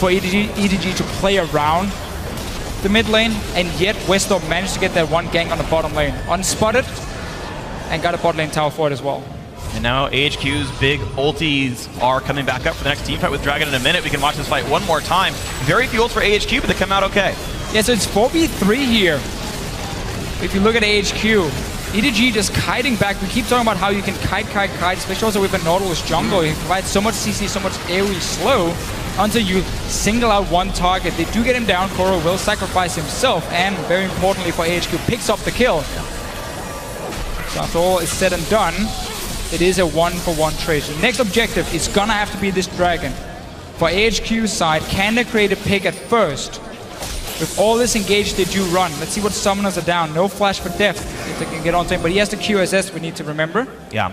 for EDG to play around the mid lane, and yet Westdoor managed to get that 1 gank on the bottom lane. Unspotted, and got a bot lane tower for it as well. And now AHQ's big ultis are coming back up for the next team fight with Dragon in a minute. We can watch this fight one more time. Very few ults for AHQ, but they come out okay. Yeah, so it's 4v3 here. If you look at AHQ, EDG just kiting back. We keep talking about how you can kite, especially also with a Nautilus jungle. You provide so much CC, so much AoE slow, until you single out one target. They do get him down. Koro will sacrifice himself, and very importantly for AHQ, picks up the kill. So after all is said and done, it is a 1-for-1 trade. So the next objective is gonna have to be this dragon. For AHQ's side, can they create a pick at first? With all this engaged, they do run. Let's see what summoners are down. No flash for Deft if they can get onto him, but he has the QSS we need to remember. Yeah,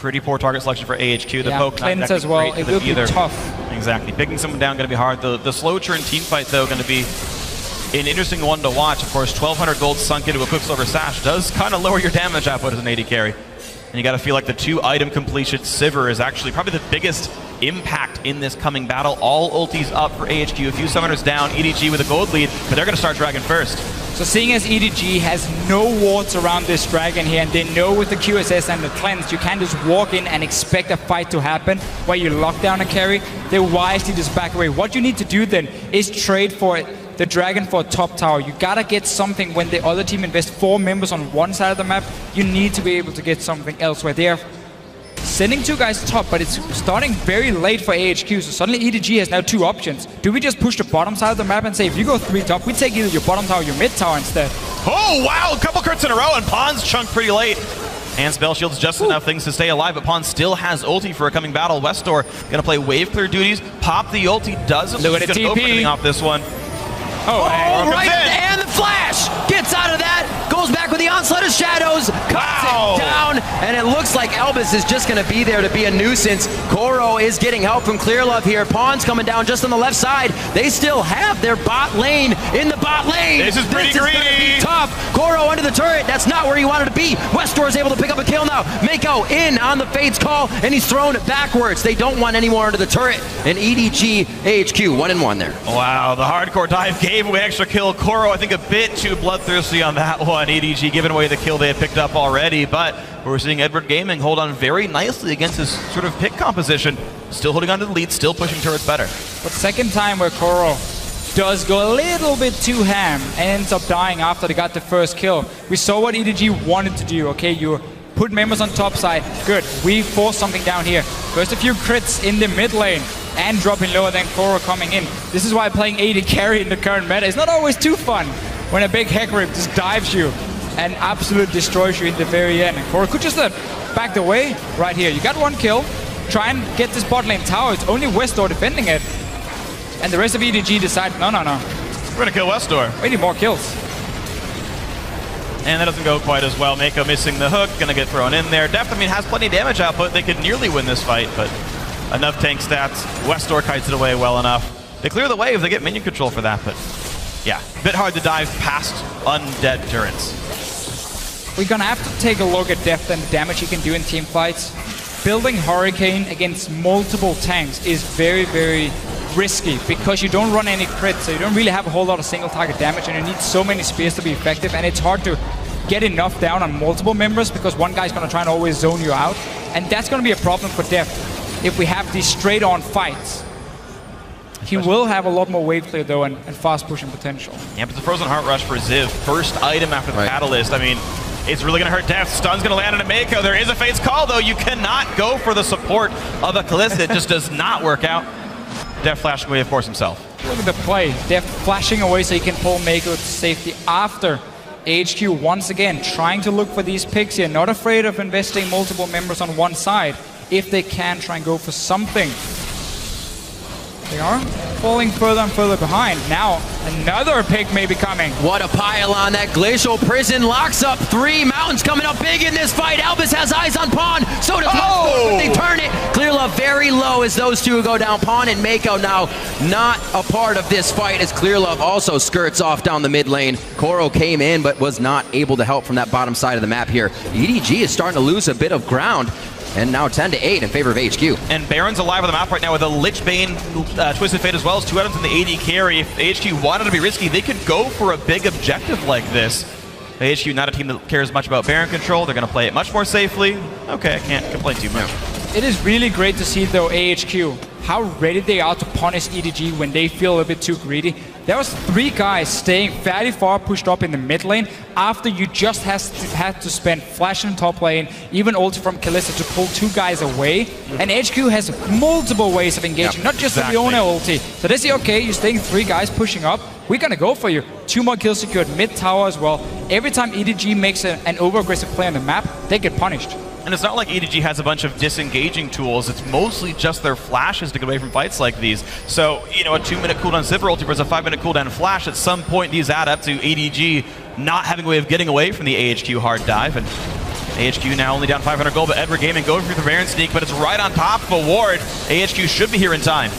pretty poor target selection for AHQ. The poke cleanse as well. It will be tough. Exactly. Picking someone down going to be hard. The slow turn team fight, though, going to be an interesting one to watch. Of course, 1,200 gold sunk into a Quicksilver Sash does kind of lower your damage output as an AD carry. And you got to feel like the 2-item completion Sivir is actually probably the biggest impact in this coming battle. All ultis up for AHQ. A few summoners down. EDG with a gold lead, but they're going to start Dragon first. So seeing as EDG has no wards around this Dragon here, and they know with the QSS and the cleanse, you can't just walk in and expect a fight to happen where you lock down a carry. They wisely just back away. What you need to do then is trade for the Dragon for a top tower. You gotta get something when the other team invests 4 members on one side of the map. You need to be able to get something elsewhere. They are sending 2 guys top, but it's starting very late for AHQ, so suddenly EDG has now 2 options. Do we just push the bottom side of the map and say, if you go 3 top, we take either your bottom tower or your mid tower instead? Oh, wow! A couple crits in a row, and Pawn's chunked pretty late. And Spell Shield's just enough things to stay alive, but Pawn still has ulti for a coming battle. Westor gonna play wave clear duties, pop the ulti, doesn't look at the TP. Open anything off this one. Oh, right, and the flash gets out of that, goes back with the onslaught of shadows, cuts it down, and it looks like Elvis is just going to be there to be a nuisance. Koro is getting help from Clearlove here. Pawn's coming down just on the left side. They still have their bot lane in the bot lane. This is pretty greedy. Gonna be tough. Koro under the turret. That's not where he wanted to be. Westor is able to pick up a kill now. Mako in on the Fade's call, and he's thrown backwards. They don't want any more under the turret. And EDG, AHQ, 1-1 there. Wow, the hardcore dive gave away extra kill. Koro, I think, a bit too bloodthirsty on that one. EDG giving away the kill they had picked up already, but we're seeing Edward Gaming hold on very nicely against his sort of pick composition. Still holding on to the lead, still pushing turrets better. But second time where Koro does go a little bit too ham and ends up dying after they got the first kill. We saw what EDG wanted to do, okay? You put members on top side, good. We force something down here. First a few crits in the mid lane and dropping lower than Koro coming in. This is why playing AD carry in the current meta is not always too fun when a big Hecarim just dives you and absolutely destroys you in the very end. And Koro could just have backed away right here. You got 1 kill, try and get this bot lane tower. It's only Westor defending it. And the rest of EDG decide, no. We're gonna kill Westor. We need more kills. And that doesn't go quite as well. Mako missing the hook, gonna get thrown in there. Deft, I mean, has plenty of damage output. They could nearly win this fight, but enough tank stats. Westor kites it away well enough. They clear the way if they get minion control for that, but yeah, a bit hard to dive past undead turrets. We're gonna have to take a look at Deft and the damage he can do in team fights. Building Hurricane against multiple tanks is very, very risky because you don't run any crits, so you don't really have a whole lot of single target damage, and you need so many spears to be effective, and it's hard to get enough down on multiple members because one guy's gonna try and always zone you out, and that's gonna be a problem for Deft if we have these straight-on fights. He will have a lot more wave clear though and fast pushing potential. Yeah, but the Frozen Heart Rush for Ziv, first item after the Catalyst, I mean, it's really going to hurt Deft. Stun's going to land on a Mako. There is a Fate's Call, though. You cannot go for the support of a Kalista. It just does not work out. Deft flashing away, of course, himself. Look at the play. Deft flashing away so he can pull Mako to safety after AHQ once again trying to look for these picks here. Not afraid of investing multiple members on one side if they can try and go for something. They are falling further and further behind. Now, another pick may be coming. What a pile on that Glacial Prison locks up 3. Mountain's coming up big in this fight. Elvis has eyes on Pawn. So does Westor, but they turn it. Clearlove very low as those two go down. Pawn and Mako now not a part of this fight as Clearlove also skirts off down the mid lane. Koro came in but was not able to help from that bottom side of the map here. EDG is starting to lose a bit of ground. And now 10-8 in favor of AHQ. And Baron's alive on the map right now with a Lich Bane, Twisted Fate as well as 2 items in the AD carry. If AHQ wanted to be risky, they could go for a big objective like this. AHQ not a team that cares much about Baron control. They're going to play it much more safely. Okay, I can't complain too much. It is really great to see, though, AHQ, how ready they are to punish EDG when they feel a bit too greedy. There was 3 guys staying fairly far pushed up in the mid lane after you just had to spend flash in top lane, even ulti from Kalista to pull 2 guys away. And AHQ has multiple ways of engaging, not just the Leona ulti. So they say, okay, you're staying 3 guys pushing up, we're gonna go for you. 2 more kills secured, mid tower as well. Every time EDG makes an over-aggressive play on the map, they get punished. And it's not like EDG has a bunch of disengaging tools. It's mostly just their flashes to get away from fights like these. So, you know, a 2-minute cooldown Zipper ulti versus a 5-minute cooldown flash, at some point these add up to EDG not having a way of getting away from the AHQ hard dive. And AHQ now only down 500 gold, but Edward Gaming goes for the Baron sneak, but it's right on top of a ward. AHQ should be here in time.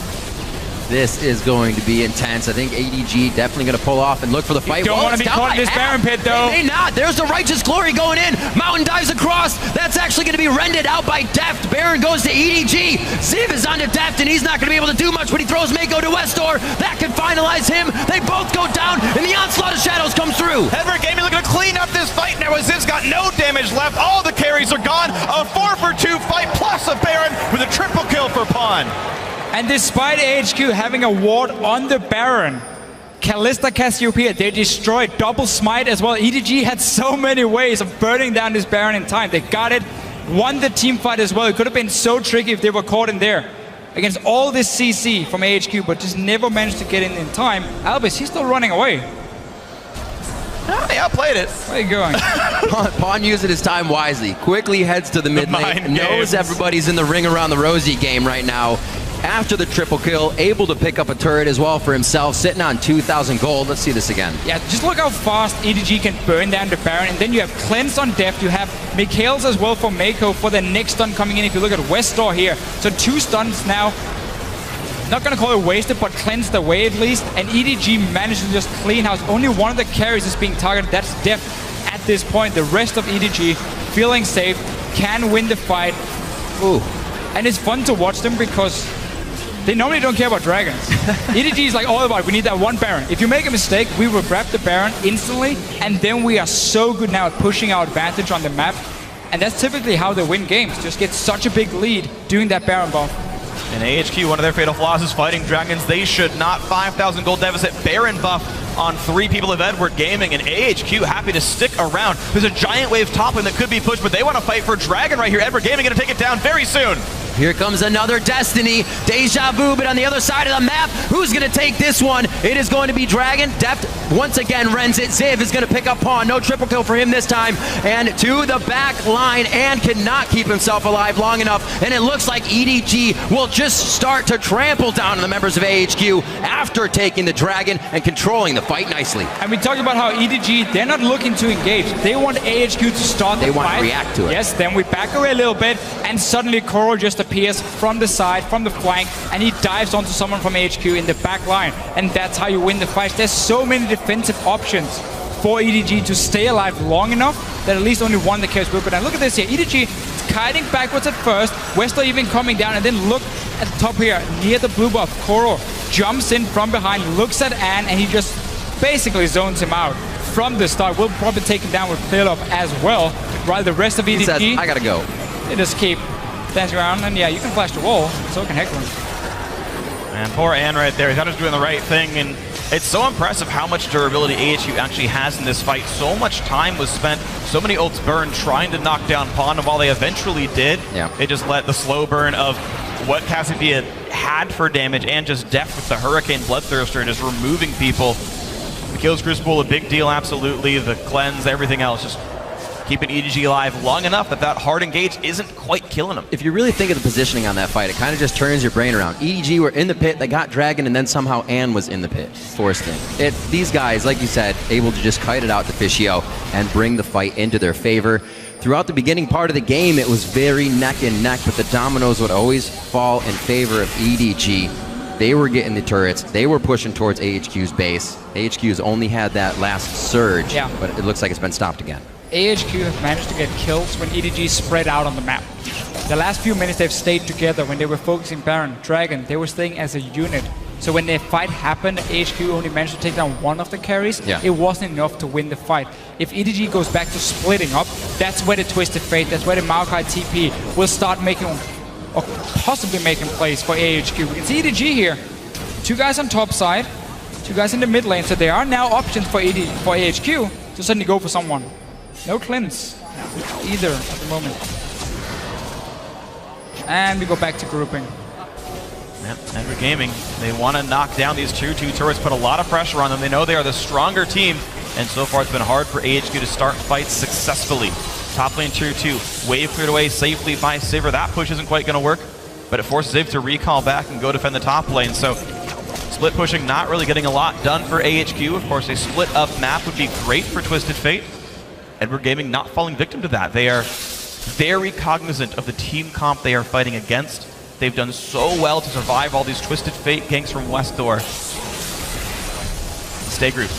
This is going to be intense. I think ADG definitely going to pull off and look for the fight. You don't want to be caught in this Baron pit, though. They may not. There's the Righteous Glory going in. Mountain dives across. That's actually going to be rended out by Deft. Baron goes to EDG. Ziv is onto Deft, and he's not going to be able to do much, but he throws Mako to Westor. That could finalize him. They both go down, and the onslaught of shadows comes through. Edward Gaming looking to clean up this fight now as Ziv's got no damage left. All the carries are gone. A 4-for-2 fight plus a Baron with a triple kill for Pawn. And despite AHQ having a ward on the Baron, Kalista, Cassiopeia, they destroyed double smite as well. EDG had so many ways of burning down this Baron in time. They got it, won the team fight as well. It could have been so tricky if they were caught in there against all this CC from AHQ, but just never managed to get in time. Albus, he's still running away. Oh, they outplayed it. Where are you going? Pawn using his time wisely. Quickly heads to the mid lane. Knows everybody's in the ring around the Rosie game right now. After the triple kill, able to pick up a turret as well for himself, sitting on 2,000 gold. Let's see this again. Yeah, just look how fast EDG can burn down the Baron, and then you have Cleanse on Deft, you have Mikhails as well for Mako for the next stun coming in. If you look at Westor here, so 2 stuns now. Not gonna call it wasted, but cleansed away at least, and EDG managed to just clean house. Only one of the carries is being targeted, that's Deft at this point. The rest of EDG feeling safe, can win the fight. Ooh. And it's fun to watch them because they normally don't care about dragons. EDG is like all about, we need that one Baron. If you make a mistake, we will grab the Baron instantly, and then we are so good now at pushing our advantage on the map. And that's typically how they win games. Just get such a big lead doing that Baron buff. And AHQ, one of their fatal flaws is fighting dragons. They should not. 5,000 gold deficit. Baron buff on 3 people of Edward Gaming, and AHQ happy to stick around. There's a giant wave top lane that could be pushed, but they want to fight for dragon right here. Edward Gaming going to take it down very soon. Here comes another Destiny. Deja vu, but on the other side of the map, who's going to take this one? It is going to be Dragon. Deft once again rends it. Ziv is going to pick up Pawn. No triple kill for him this time. And to the back line, and cannot keep himself alive long enough. And it looks like EDG will just start to trample down on the members of AHQ after taking the Dragon and controlling the fight nicely. And we talked about how EDG, they're not looking to engage. They want AHQ to start the fight. They want to react to it. Yes, then we back away a little bit, and suddenly Koro just appears from the side, from the flank, and he dives onto someone from HQ in the back line. And that's how you win the fight. There's so many defensive options for EDG to stay alive long enough that at least only one that carries with it. And look at this here. EDG is kiting backwards at first. Westor even coming down, and then look at the top here near the blue buff. Koro jumps in from behind, looks at Ann, and he just basically zones him out from the start. We'll probably take him down with clear up as well, while the rest of EDG, he says, I gotta go. They just keep dancing around, and yeah, you can flash the wall, so can Hecarim. Man, poor Ann right there. He's just doing the right thing, and it's so impressive how much durability AHQ actually has in this fight. So much time was spent, so many ults burned trying to knock down Pawn, and while they eventually did, they just let the slow burn of what Cassiopeia had for damage and just Deft with the Hurricane Bloodthirster just removing people. The Kills Crucible, a big deal, absolutely. The cleanse, everything else, just keeping EDG alive long enough that that hard engage isn't quite killing him. If you really think of the positioning on that fight, it kind of just turns your brain around. EDG were in the pit, they got Dragon, and then somehow Ann was in the pit, forced in. These guys, like you said, able to just kite it out to Fischio and bring the fight into their favor. Throughout the beginning part of the game, it was very neck and neck, but the dominoes would always fall in favor of EDG. They were getting the turrets. They were pushing towards AHQ's base. AHQ's only had that last surge, but it looks like it's been stopped again. AHQ have managed to get kills when EDG spread out on the map. The last few minutes they've stayed together. When they were focusing Baron, Dragon, they were staying as a unit. So when the fight happened, AHQ only managed to take down one of the carries. It wasn't enough to win the fight. If EDG goes back to splitting up, that's where the Twisted Fate, that's where the Maokai TP will start making, or possibly making plays for AHQ. We can see EDG here. 2 guys on top side, 2 guys in the mid lane. So there are now options for AHQ to suddenly go for someone. No cleanse either at the moment. And we go back to grouping. Yep, Edward Gaming, they want to knock down these 2-2 turrets, put a lot of pressure on them. They know they are the stronger team, and so far it's been hard for AHQ to start fights successfully. Top lane tier 2, wave cleared away safely by Sivir. That push isn't quite going to work, but it forces Ziv to recall back and go defend the top lane. So split pushing not really getting a lot done for AHQ. Of course, a split up map would be great for Twisted Fate. Edward Gaming not falling victim to that. They are very cognizant of the team comp they are fighting against. They've done so well to survive all these Twisted Fate ganks from West Door. Stay grouped.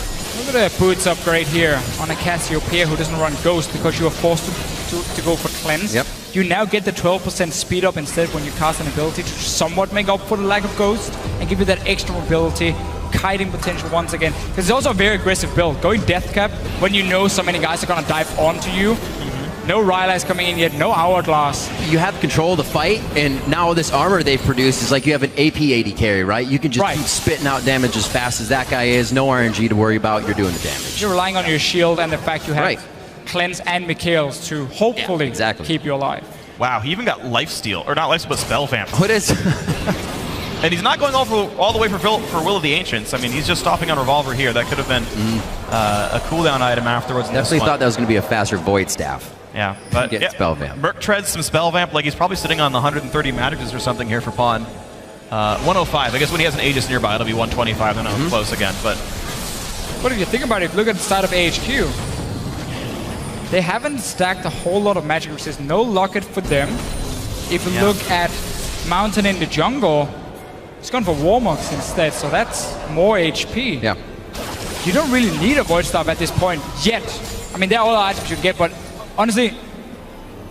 Look at the boots upgrade here on a Cassiopeia who doesn't run Ghost because you are forced to go for Cleanse. Yep. You now get the 12% speed up instead when you cast an ability to somewhat make up for the lack of Ghost and give you that extra mobility, kiting potential once again. Because it's also a very aggressive build. Going Death Cap when you know so many guys are going to dive onto you. No Rylai's coming in yet, no Hourglass. You have control of the fight, and now this armor they've produced is like you have an AP AD carry, right? You can just keep spitting out damage as fast as that guy is. No RNG to worry about, you're doing the damage. You're relying on your shield and the fact you have Cleanse and Mikhail's to hopefully keep you alive. Wow, he even got Lifesteal, or not Lifesteal, but Spell Vamp. What is... And he's not going all the way for Will of the Ancients. I mean, he's just stopping on Revolver here. That could have been a cooldown item afterwards. Definitely thought that was going to be a faster Void Staff. Yeah, but Spell Vamp. Merc treads some Spell Vamp, like he's probably sitting on the 130 Magicus or something here for Pawn. 105. I guess when he has an Aegis nearby, it'll be 125. Then I'm close again. But if you think about it, if you look at the start of AHQ, they haven't stacked a whole lot of magic resist. No Locket for them. If you look at Mountain in the jungle, it's gone for Warmox instead, so that's more HP. Yeah. You don't really need a Void Staff at this point yet. I mean, there are all the items you can get, but honestly,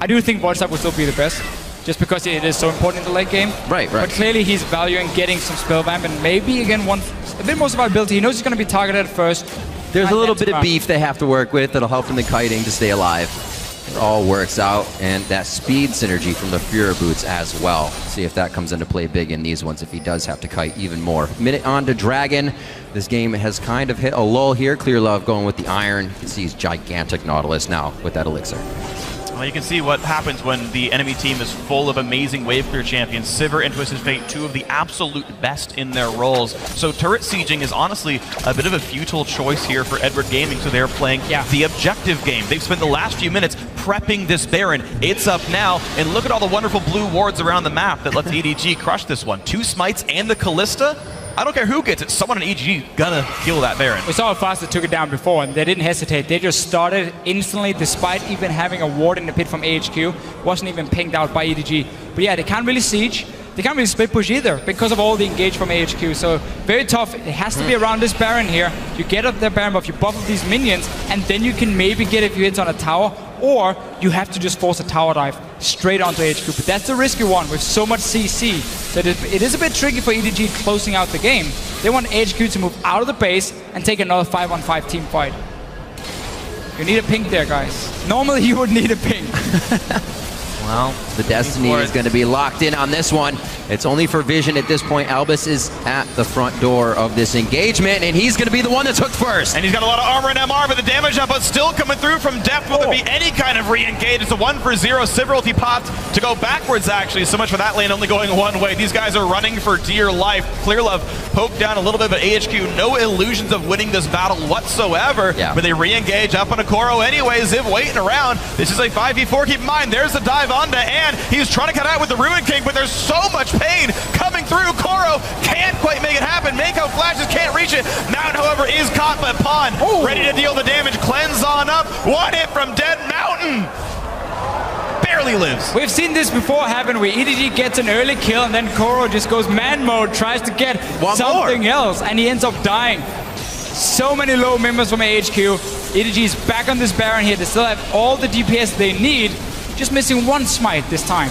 I do think Void Staff will still be the best, just because it is so important in the late game. Right. But clearly he's valuing getting some Spell Vamp and maybe, again, a bit more survivability. He knows he's going to be targeted at first. There's a little bit of beef they have to work with that'll help in the kiting to stay alive. It all works out, and that speed synergy from the Fuhrer boots as well. See if that comes into play big in these ones if he does have to kite even more. Minute on to Dragon. This game has kind of hit a lull here. Clear Love going with the Iron. You can see he's gigantic Nautilus now with that Elixir. Well, you can see what happens when the enemy team is full of amazing wave clear champions. Sivir and Twisted Fate, two of the absolute best in their roles. So turret sieging is honestly a bit of a futile choice here for Edward Gaming, so they're playing the objective game. They've spent the last few minutes prepping this Baron. It's up now, and look at all the wonderful blue wards around the map that lets EDG crush this one. 2 smites and the Callista. I don't care who gets it, someone in EDG gonna kill that Baron. We saw how fast they took it down before, and they didn't hesitate. They just started instantly, despite even having a ward in the pit from AHQ. Wasn't even pinged out by EDG. But yeah, they can't really siege. They can't really split push either, because of all the engage from AHQ. So very tough. It has to be around this Baron here. You get up the Baron buff, you buff up these minions, and then you can maybe get if you hit on a tower, or you have to just force a tower dive straight onto AHQ. But that's the risky one with so much CC. So it is a bit tricky for EDG closing out the game. They want AHQ to move out of the base and take another 5-on-5 team fight. You need a ping there, guys. Normally you would need a ping. Well, the Destiny is going to be locked in on this one. It's only for Vision at this point. Albus is at the front door of this engagement, and he's going to be the one that's hooked first. And he's got a lot of armor and MR, but the damage output still coming through from Deft. Will there be any kind of re-engage? It's a 1-for-0. Sivir ulti popped to go backwards, actually. So much for that lane only going one way. These guys are running for dear life. Clear Love poked down a little bit, but AHQ, no illusions of winning this battle whatsoever. But they re-engage up on a Koro anyway. Ziv waiting around. This is a 5v4. Keep in mind, there's a dive onto, and he's trying to cut out with the Ruin King, but there's so much pain coming through. Koro can't quite make it happen. Mako flashes, can't reach it. Mountain, however, is caught by Pawn. Ready to deal the damage. Cleanse on up. One hit from Dead Mountain. Barely lives. We've seen this before happen where EDG gets an early kill and then Koro just goes man mode, tries to get something else, and he ends up dying. So many low members from AHQ. EDG is back on this Baron here. They still have all the DPS they need. Just missing one smite this time.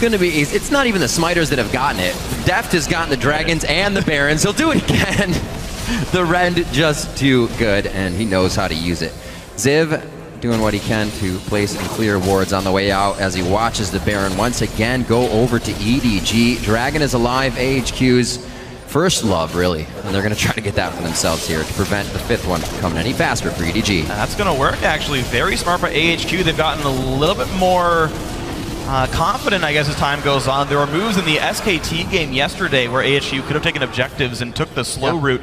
Gonna be easy. It's not even the smiters that have gotten it. Deft has gotten the dragons and the barons. He'll do it again. The Rend just too good, and he knows how to use it. Ziv doing what he can to place and clear wards on the way out as he watches the Baron once again go over to EDG. Dragon is alive, AHQ's first love, really. And they're going to try to get that for themselves here to prevent the 5th one from coming any faster for EDG. That's going to work, actually. Very smart by AHQ. They've gotten a little bit more confident, I guess, as time goes on. There were moves in the SKT game yesterday where AHQ could have taken objectives and took the slow route.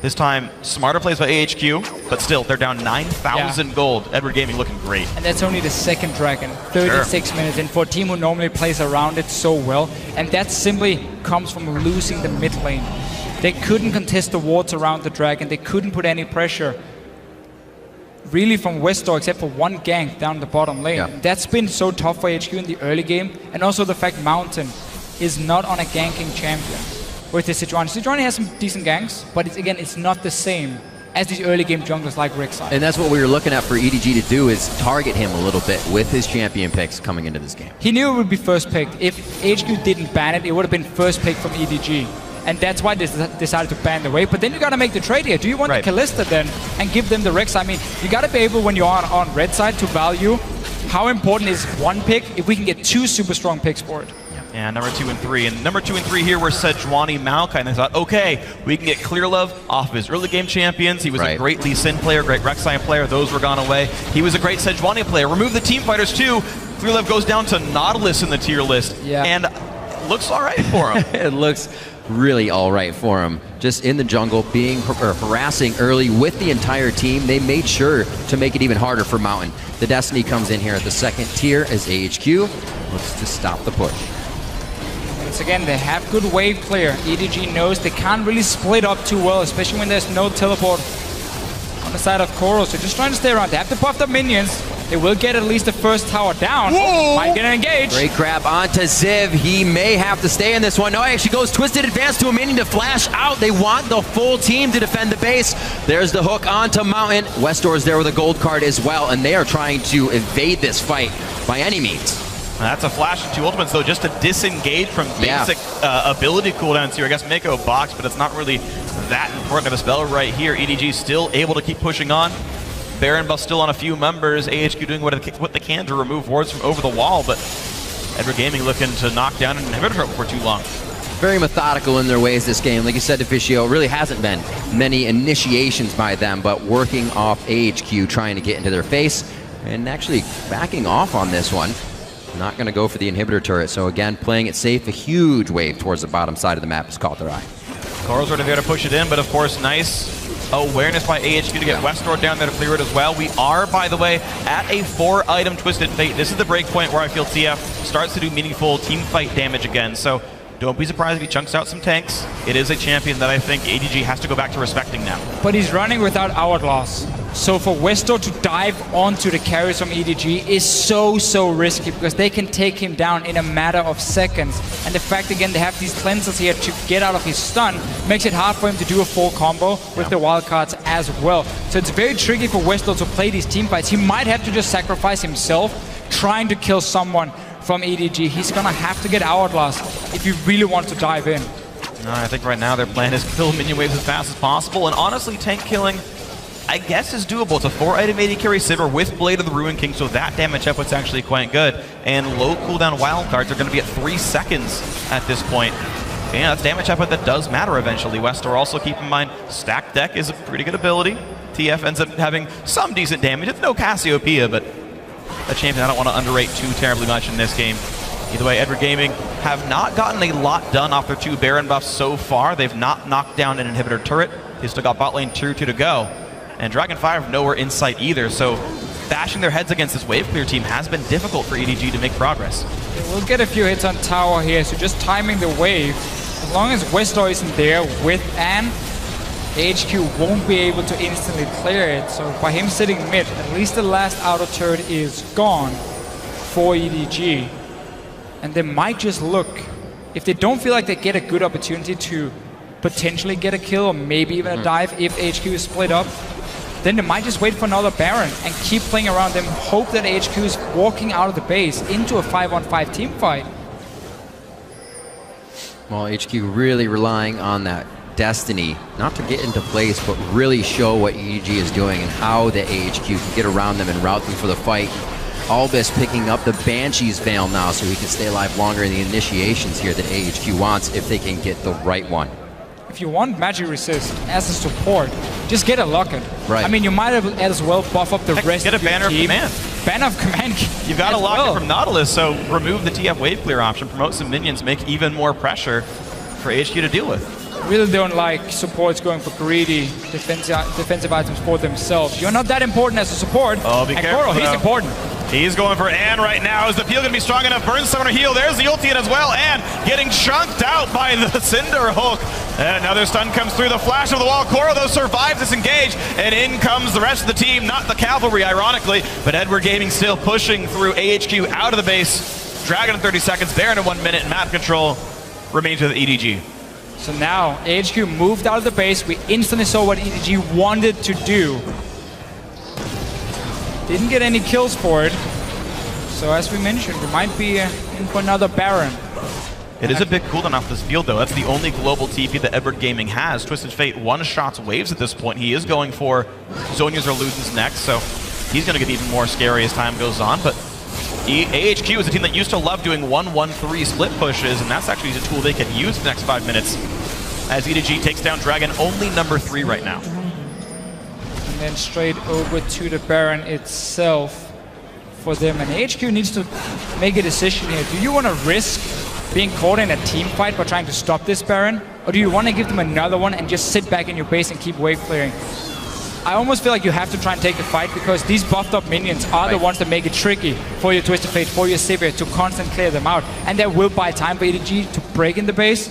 This time, smarter plays by AHQ, but still, they're down 9,000 gold. Edward Gaming looking great. And that's only the second dragon, 36 minutes in, for a team who normally plays around it so well. And that simply comes from losing the mid lane. They couldn't contest the wards around the dragon. They couldn't put any pressure really from Westdoor except for one gank down the bottom lane. Yeah. That's been so tough for AHQ in the early game. And also the fact Mountain is not on a ganking champion. With the Sejuani. Sejuani has some decent ganks, but it's not the same as these early game junglers like Rek'Sai. And that's what we were looking at for EDG to do, is target him a little bit with his champion picks coming into this game. He knew it would be first picked. If AHQ didn't ban it, it would have been first pick from EDG. And that's why they decided to ban the wave. But then you got to make the trade here. Do you want the Kalista then and give them the Rek'Sai? I mean, you got to be able, when you're on red side, to value how important is one pick if we can get 2 super strong picks for it. Yeah, number 2 and 3. And number 2 and 3 here were Sejuani Maokai. And they thought, okay, we can get Clear Love off of his early game champions. He was a great Lee Sin player, great Rek'Sai player. Those were gone away. He was a great Sejuani player. Remove the team fighters too. Clear Love goes down to Nautilus in the tier list. Yeah. And looks all right for him. It looks really all right for him. Just in the jungle, being harassing early with the entire team. They made sure to make it even harder for Mountain. The Destiny comes in here at the second tier as AHQ looks to stop the push. Once again, they have good wave clear. EDG knows they can't really split up too well, especially when there's no teleport on the side of Koro. So just trying to stay around. They have to buff the minions. They will get at least the first tower down. Whoa. Might get engaged. Great grab onto Ziv. He may have to stay in this one. No, he actually goes Twisted Advance to a minion to flash out. They want the full team to defend the base. There's the hook onto Mountain. Westdoor is there with a gold card as well, and they are trying to evade this fight by any means. That's a flash and 2 ultimates, though, just to disengage from basic ability cooldowns here. I guess Mako box, but it's not really that important of a spell right here. EDG still able to keep pushing on. Baron buff still on a few members. AHQ doing what they can to remove wards from over the wall, but Edward Gaming looking to knock down an inhibitor for too long. Very methodical in their ways this game. Like you said, Deficio, really hasn't been many initiations by them, but working off AHQ, trying to get into their face, and actually backing off on this one. Not going to go for the inhibitor turret, so again, playing it safe. A huge wave towards the bottom side of the map has caught their eye. Koro's sort of there to push it in, but of course, nice awareness by AHQ to get Westdoor down there to clear it as well. We are, by the way, at a 4-item Twisted Fate. This is the break point where I feel TF starts to do meaningful team fight damage again, so don't be surprised if he chunks out some tanks. It is a champion that I think ADG has to go back to respecting now. But he's running without Hourglass. So for Westdoor to dive onto the carries from EDG is so risky, because they can take him down in a matter of seconds. And the fact, again, they have these cleansers here to get out of his stun makes it hard for him to do a full combo with the wildcards as well. So it's very tricky for Westdoor to play these team fights. He might have to just sacrifice himself trying to kill someone from EDG. He's gonna have to get Hourglass if you really want to dive in. I think right now their plan is kill minion waves as fast as possible, and honestly, tank killing, I guess, is doable. It's a 4-item AD carry Sivir with Blade of the Ruin King, so that damage output's actually quite good. And low cooldown wildcards are going to be at 3 seconds at this point. And that's damage output that does matter eventually. Westdoor also, keep in mind, stacked deck is a pretty good ability. TF ends up having some decent damage. It's no Cassiopeia, but a champion I don't want to underrate too terribly much in this game. Either way, Edward Gaming have not gotten a lot done off their 2 Baron buffs so far. They've not knocked down an inhibitor turret. They've still got bot lane tier 2 to go. And Dragonfire have nowhere in sight either, so bashing their heads against this wave clear team has been difficult for EDG to make progress. We'll get a few hits on tower here, so just timing the wave. As long as Westdoor isn't there with Anne, AHQ won't be able to instantly clear it. So by him sitting mid, at least the last outer turret is gone for EDG. And they might just look, if they don't feel like they get a good opportunity to potentially get a kill or maybe even a dive if AHQ is split up, then they might just wait for another Baron and keep playing around them, hope that AHQ is walking out of the base into a 5-on-5 team fight. Well, HQ really relying on that Destiny, not to get into place, but really show what EDG is doing and how the AHQ can get around them and route them for the fight. Albus picking up the Banshee's Veil now so he can stay alive longer in the initiations here that AHQ wants if they can get the right one. If you want magic resist as a support, just get a locket. Right. I mean, you might as well buff up the rest get of a Banner your team. of Command. Banner of Command. You've got a locket from Nautilus, so remove the TF wave clear option, promote some minions, make even more pressure for AHQ to deal with. really don't like supports going for greedy defensive items for themselves. You're not that important as a support. Oh, be and careful, Koro, he's important. He's going for Ann right now. Is the peel going to be strong enough? Burns someone to heal. There's the ulti in as well. Ann getting chunked out by the Cinder Hulk. And another stun comes through. The flash of the wall. Koro, though, survives this engage. And in comes the rest of the team. Not the cavalry, ironically. But Edward Gaming still pushing through AHQ out of the base. Dragon in 30 seconds. Baron in 1 minute. And map control remains with EDG. So now AHQ moved out of the base. We instantly saw what EDG wanted to do. Didn't get any kills for it. So as we mentioned, we might be in for another Baron. It is a big cooldown off this field, though. That's the only global TP that Edward Gaming has. Twisted Fate one-shots waves at this point. He is going for Zhonya's or Luden's next, so he's going to get even more scary as time goes on. But AHQ is a team that used to love doing 1-1-3 split pushes, and that's actually a tool they can use the next 5 minutes. As EDG takes down Dragon, only number 3 right now. And then straight over to the Baron itself for them. And AHQ needs to make a decision here. Do you want to risk being caught in a team fight by trying to stop this Baron? Or do you want to give them another one and just sit back in your base and keep wave clearing? I almost feel like you have to try and take the fight because these buffed up minions are the ones that make it tricky for your Twisted Fate, for your Sivir to constantly clear them out. And that will buy time for EDG to break in the base.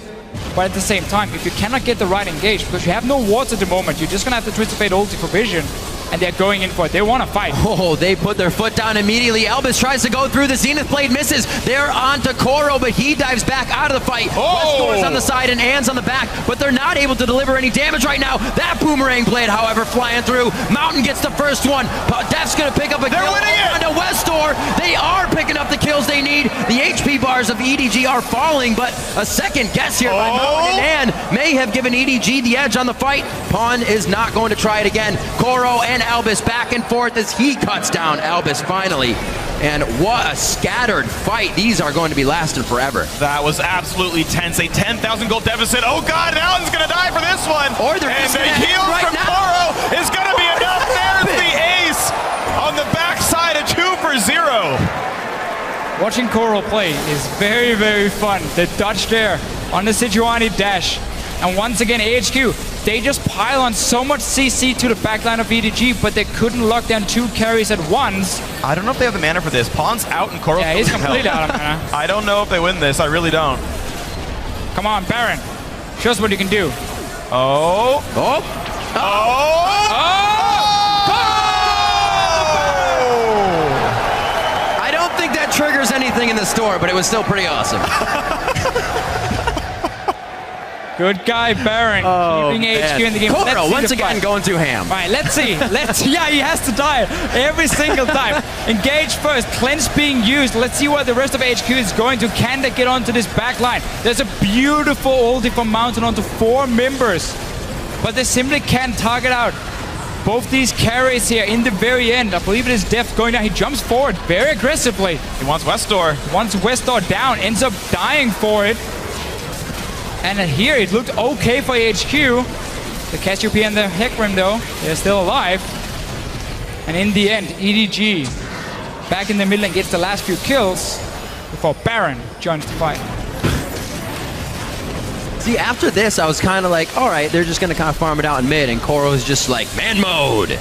But at the same time, if you cannot get the right engage, because you have no wards at the moment, you're just going to have the Twisted Fate ulti for vision. And they're going in for it. They want to fight. Oh, they put their foot down immediately. Elvis tries to go through. The Zenith Blade misses. They're on to Koro, but he dives back out of the fight. Westor's on the side and Ann's on the back, but they're not able to deliver any damage right now. That Boomerang Blade, however, flying through. Mountain gets the first one. Def's going to pick up a kill. They're winning it! Westor. They are picking up the kills they need. The HP bars of EDG are falling, but a second guess here by Mountain and Ann may have given EDG the edge on the fight. Pawn is not going to try it again. Koro and Albus back and forth as he cuts down Albus finally. And what a scattered fight. These are going to be lasting forever. That was absolutely tense. A 10,000 gold deficit. Oh God, Allen's going to die for this one. Or they're and just the heal from Koro is going to be enough. There's the ace on the backside of 2 for 0. Watching Koro play is very, very fun. The dodge there on the Sejuani dash. And once again, AHQ, they just pile on so much CC to the backline of EDG, but they couldn't lock down 2 carries at once. I don't know if they have the mana for this. Pawn's out and Koro's he's completely out of mana. I don't know if they win this. I really don't. Come on, Baron. Show us what you can do. Oh. Oh. Oh. Oh. I don't think that triggers anything in the store, but it was still pretty awesome. Good guy, Baron. Keeping AHQ in the game. Koro once again going too ham. All right, let's see. Yeah, he has to die every single time. Engage first. Cleanse being used. Let's see where the rest of AHQ is going to. Can they get onto this back line? There's a beautiful ulti from Mountain onto 4 members. But they simply can't target out both these carries here in the very end. I believe it is Def going down. He jumps forward very aggressively. He wants Westor. Wants Westor down. Ends up dying for it. And here it looked okay for AHQ. The Cassiopeia and the Hecarim, though, they're still alive. And in the end, EDG back in the middle and gets the last few kills before Baron joins the fight. See, after this, I was kind of like, all right, they're just going to kind of farm it out in mid, and Koro's just like, man mode.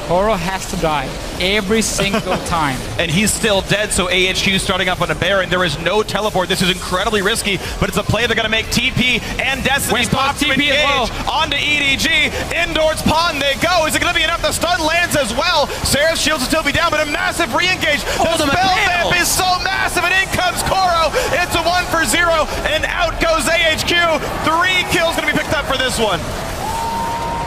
Koro has to die every single time. And he's still dead, so AHQ starting up on a Baron. There is no teleport. This is incredibly risky, but it's a play they're going to make. TP and Destiny pop to engage onto EDG. Indoors Pawn they go. Is it going to be enough? The stun lands as well. Sarah's shields will still be down, but a massive re-engage. The spell vamp is so massive, and in comes Koro. It's a 1 for 0, and out goes AHQ. 3 kills going to be picked up for this one.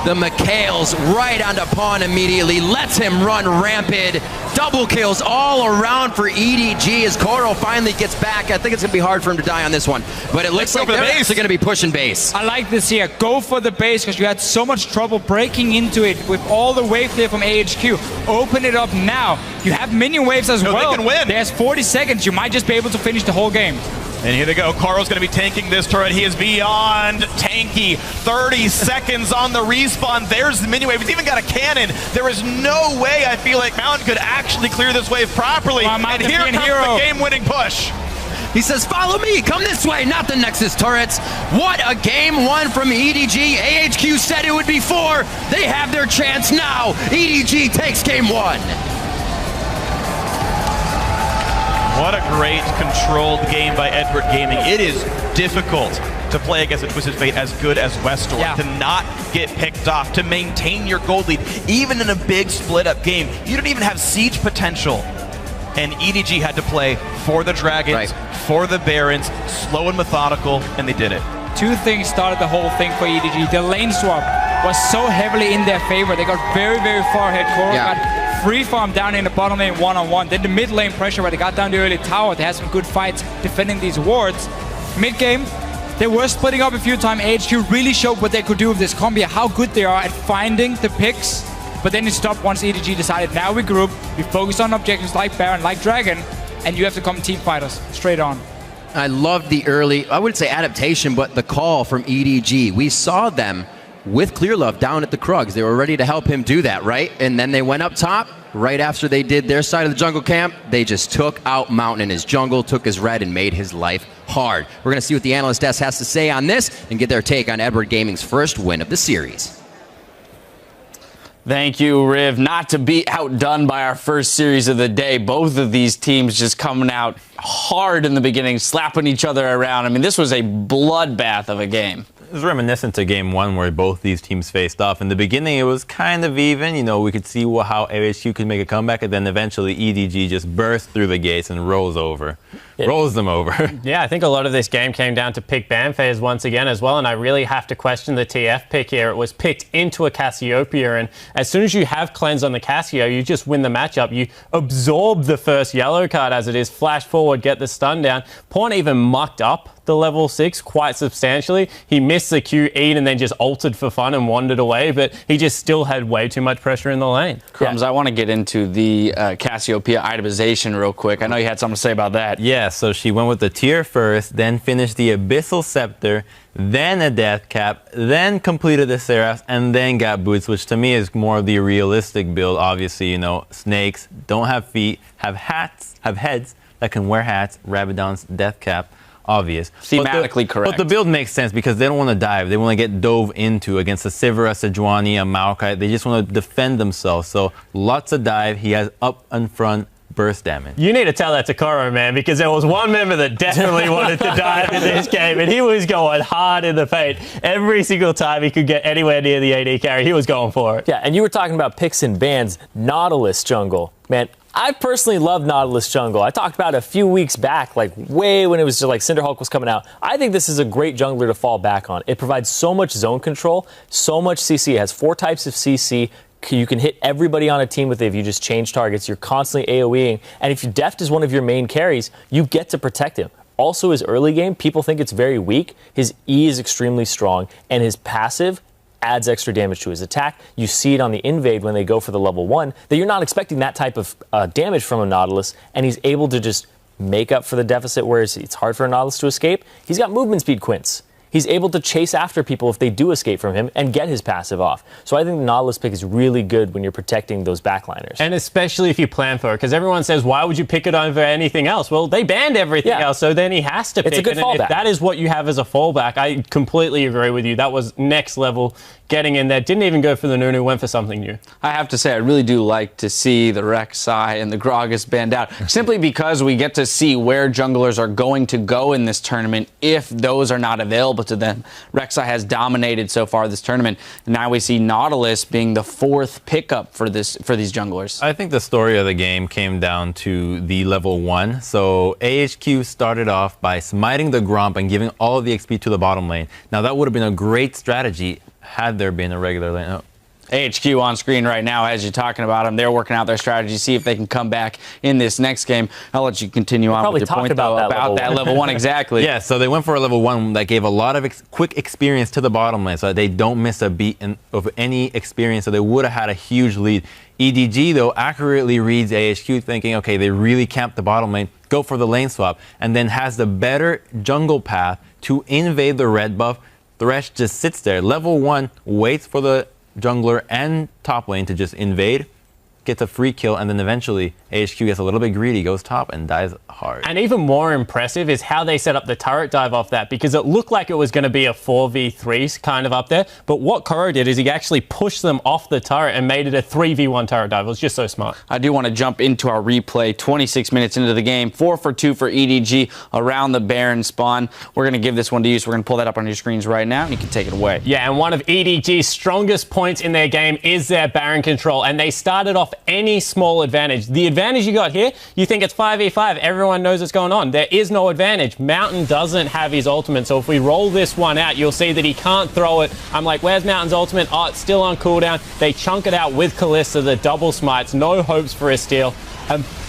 The McHale's right onto Pawn immediately, lets him run rampant. Double kills all around for EDG as Koro finally gets back. I think it's going to be hard for him to die on this one, but it looks like they're actually going to be pushing base. I like this here. Go for the base because you had so much trouble breaking into it with all the wave clear from AHQ. Open it up now. You have minion waves as well. They can win. There's 40 seconds. You might just be able to finish the whole game. And here they go. Koro's going to be tanking this turret. He is beyond tanky. 30 seconds on the respawn. There's the minion wave. He's even got a cannon. There is no way I feel like Mountain could actually clear this wave properly. And here comes the game-winning push. He says, follow me, come this way, not the Nexus turrets. What a game one from EDG. AHQ said it would be 4. They have their chance now. EDG takes game 1. What a great controlled game by Edward Gaming. It is difficult to play against a Twisted Fate as good as Westor, to not get picked off, to maintain your gold lead, even in a big split-up game. You don't even have siege potential. And EDG had to play for the Dragons, for the Barons, slow and methodical, and they did it. 2 things started the whole thing for EDG. The lane swap was so heavily in their favor. They got very, very far ahead. Coral got free farm down in the bottom lane one-on-one. Then the mid lane pressure where they got down the early tower. They had some good fights defending these wards. Mid-game, they were splitting up a few times. AHQ really showed what they could do with this combi, how good they are at finding the picks. But then it stopped once EDG decided, now we group, we focus on objectives like Baron, like Dragon, and you have to come team fighters straight on. I love the early, I wouldn't say adaptation, but the call from EDG. We saw them with Clearlove down at the Krugs. They were ready to help him do that, right? And then they went up top. Right after they did their side of the jungle camp, they just took out Mountain in his jungle, took his red, and made his life hard. We're going to see what the analyst desk has to say on this and get their take on Edward Gaming's first win of the series. Thank you, Riv. Not to be outdone by our first series of the day. Both of these teams just coming out hard in the beginning, slapping each other around. I mean, this was a bloodbath of a game. It was reminiscent to game 1 where both these teams faced off. In the beginning, it was kind of even. You know, we could see how AHQ could make a comeback, and then eventually EDG just bursts through the gates and rolls them over. Yeah, I think a lot of this game came down to pick ban phase once again as well, and I really have to question the TF pick here. It was picked into a Cassiopeia, and as soon as you have cleanse on the Cassio, you just win the matchup. You absorb the first yellow card as it is, flash forward, get the stun down. Pawn even mucked up the level 6 quite substantially. He missed the Q-Eat and then just ulted for fun and wandered away, but he just still had way too much pressure in the lane. Crumbs, I want to get into the Cassiopeia itemization real quick. I know you had something to say about that. Yeah, so she went with the tier first, then finished the Abyssal Scepter, then a Death Cap, then completed the Seraphs, and then got Boots, which to me is more of the realistic build. Obviously, you know, snakes don't have feet, have heads that can wear hats, Rabadon's Death Cap. Obvious. Thematically correct. But the build makes sense because they don't want to dive. They want to get dove into against a Sivir, a Sejuani, a Maokai. They just want to defend themselves. So lots of dive. He has up and front burst damage. You need to tell that to Koro, man, because there was one member that definitely wanted to dive in this game, and he was going hard in the paint. Every single time he could get anywhere near the AD carry, he was going for it. Yeah, and you were talking about picks and bans. Nautilus jungle. Man, I personally love Nautilus jungle. I talked about it a few weeks back, like way when it was just like Cinderhulk was coming out. I think this is a great jungler to fall back on. It provides so much zone control, so much CC. It has 4 types of CC. You can hit everybody on a team with it if you just change targets. You're constantly AoEing. And if Deft is one of your main carries, you get to protect him. Also, his early game, people think it's very weak. His E is extremely strong, and his passive adds extra damage to his attack. You see it on the invade when they go for the level 1, that you're not expecting that type of damage from a Nautilus, and he's able to just make up for the deficit where it's hard for a Nautilus to escape. He's got movement speed quints. He's able to chase after people if they do escape from him and get his passive off. So I think the Nautilus pick is really good when you're protecting those backliners. And especially if you plan for it, because everyone says, why would you pick it over anything else? Well, they banned everything else, so then he has to pick it. It's a good fallback. And if that is what you have as a fallback, I completely agree with you. That was next level getting in there. Didn't even go for the Nunu, went for something new. I have to say, I really do like to see the Rek'Sai and the Gragas banned out, simply because we get to see where junglers are going to go in this tournament if those are not available to them. Rek'Sai has dominated so far this tournament. Now we see Nautilus being the 4th pickup for these junglers. I think the story of the game came down to the level 1. So AHQ started off by smiting the Gromp and giving all of the XP to the bottom lane. Now that would have been a great strategy had there been a regular lane. Oh. AHQ on screen right now as you're talking about them. They're working out their strategy, see if they can come back in this next game. I'll let you continue on with your point about that level 1. Exactly. Yeah, so they went for a level 1 that gave a lot of quick experience to the bottom lane so that they don't miss a beat of any experience, so they would have had a huge lead. EDG, though, accurately reads AHQ thinking, okay, they really camped the bottom lane, go for the lane swap, and then has the better jungle path to invade the red buff. Thresh just sits there. Level 1 waits for the jungler and top lane to just invade, gets a free kill, and then eventually AHQ gets a little bit greedy, goes top, and dies hard. And even more impressive is how they set up the turret dive off that, because it looked like it was going to be a 4v3 kind of up there. But what Koro did is he actually pushed them off the turret and made it a 3v1 turret dive. It was just so smart. I do want to jump into our replay. 26 minutes into the game, 4 for 2 for EDG around the Baron spawn. We're going to give this one to you, so we're going to pull that up on your screens right now, and you can take it away. Yeah, and one of EDG's strongest points in their game is their Baron control, and they started off any small advantage. The advantage you got here, you think it's 5v5, everyone knows what's going on. There is no advantage. Mountain doesn't have his ultimate, so if we roll this one out, you'll see that he can't throw it. I'm like, where's Mountain's ultimate? Oh, it's still on cooldown. They chunk it out with Kalista, the double smites, no hopes for a steal.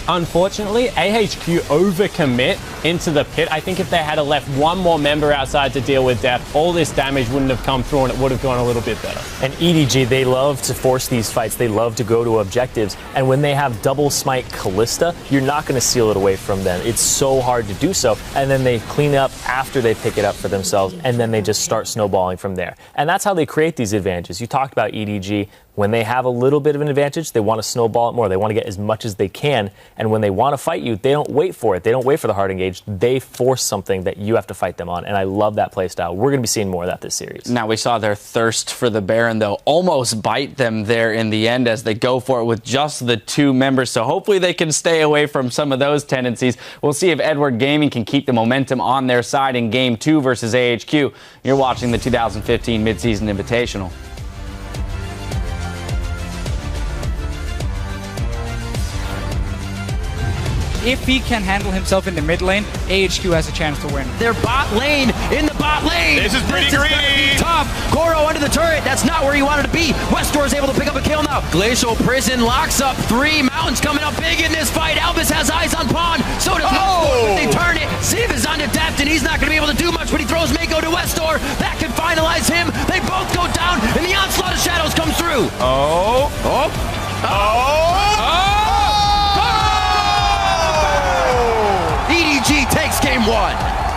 Unfortunately, AHQ overcommit into the pit. I think if they had left one more member outside to deal with death, all this damage wouldn't have come through and it would have gone a little bit better. And EDG, they love to force these fights. They love to go to objectives. And when they have double smite Kalista, you're not going to steal it away from them. It's so hard to do so. And then they clean up after they pick it up for themselves, and then they just start snowballing from there. And that's how they create these advantages. You talked about EDG. When they have a little bit of an advantage, they want to snowball it more. They want to get as much as they can. And when they want to fight you, they don't wait for it. They don't wait for the hard engage. They force something that you have to fight them on. And I love that play style. We're going to be seeing more of that this series. Now, we saw their thirst for the Baron, though, almost bite them there in the end as they go for it with just the 2 members. So hopefully they can stay away from some of those tendencies. We'll see if Edward Gaming can keep the momentum on their side in Game 2 versus AHQ. You're watching the 2015 Midseason Invitational. If he can handle himself in the mid lane, AHQ has a chance to win. Their bot lane, in the bot lane. This is pretty green. Tough. Koro under the turret. That's not where he wanted to be. Westdoor is able to pick up a kill now. Glacial Prison locks up 3. Mountain's coming up big in this fight. Elvis has eyes on Pawn. So does Westdoor. They turn it. Siv is on depth, and he's not going to be able to do much, but he throws Mako to Westdoor. That could finalize him. They both go down, and the onslaught of shadows comes through. EDG takes game 1.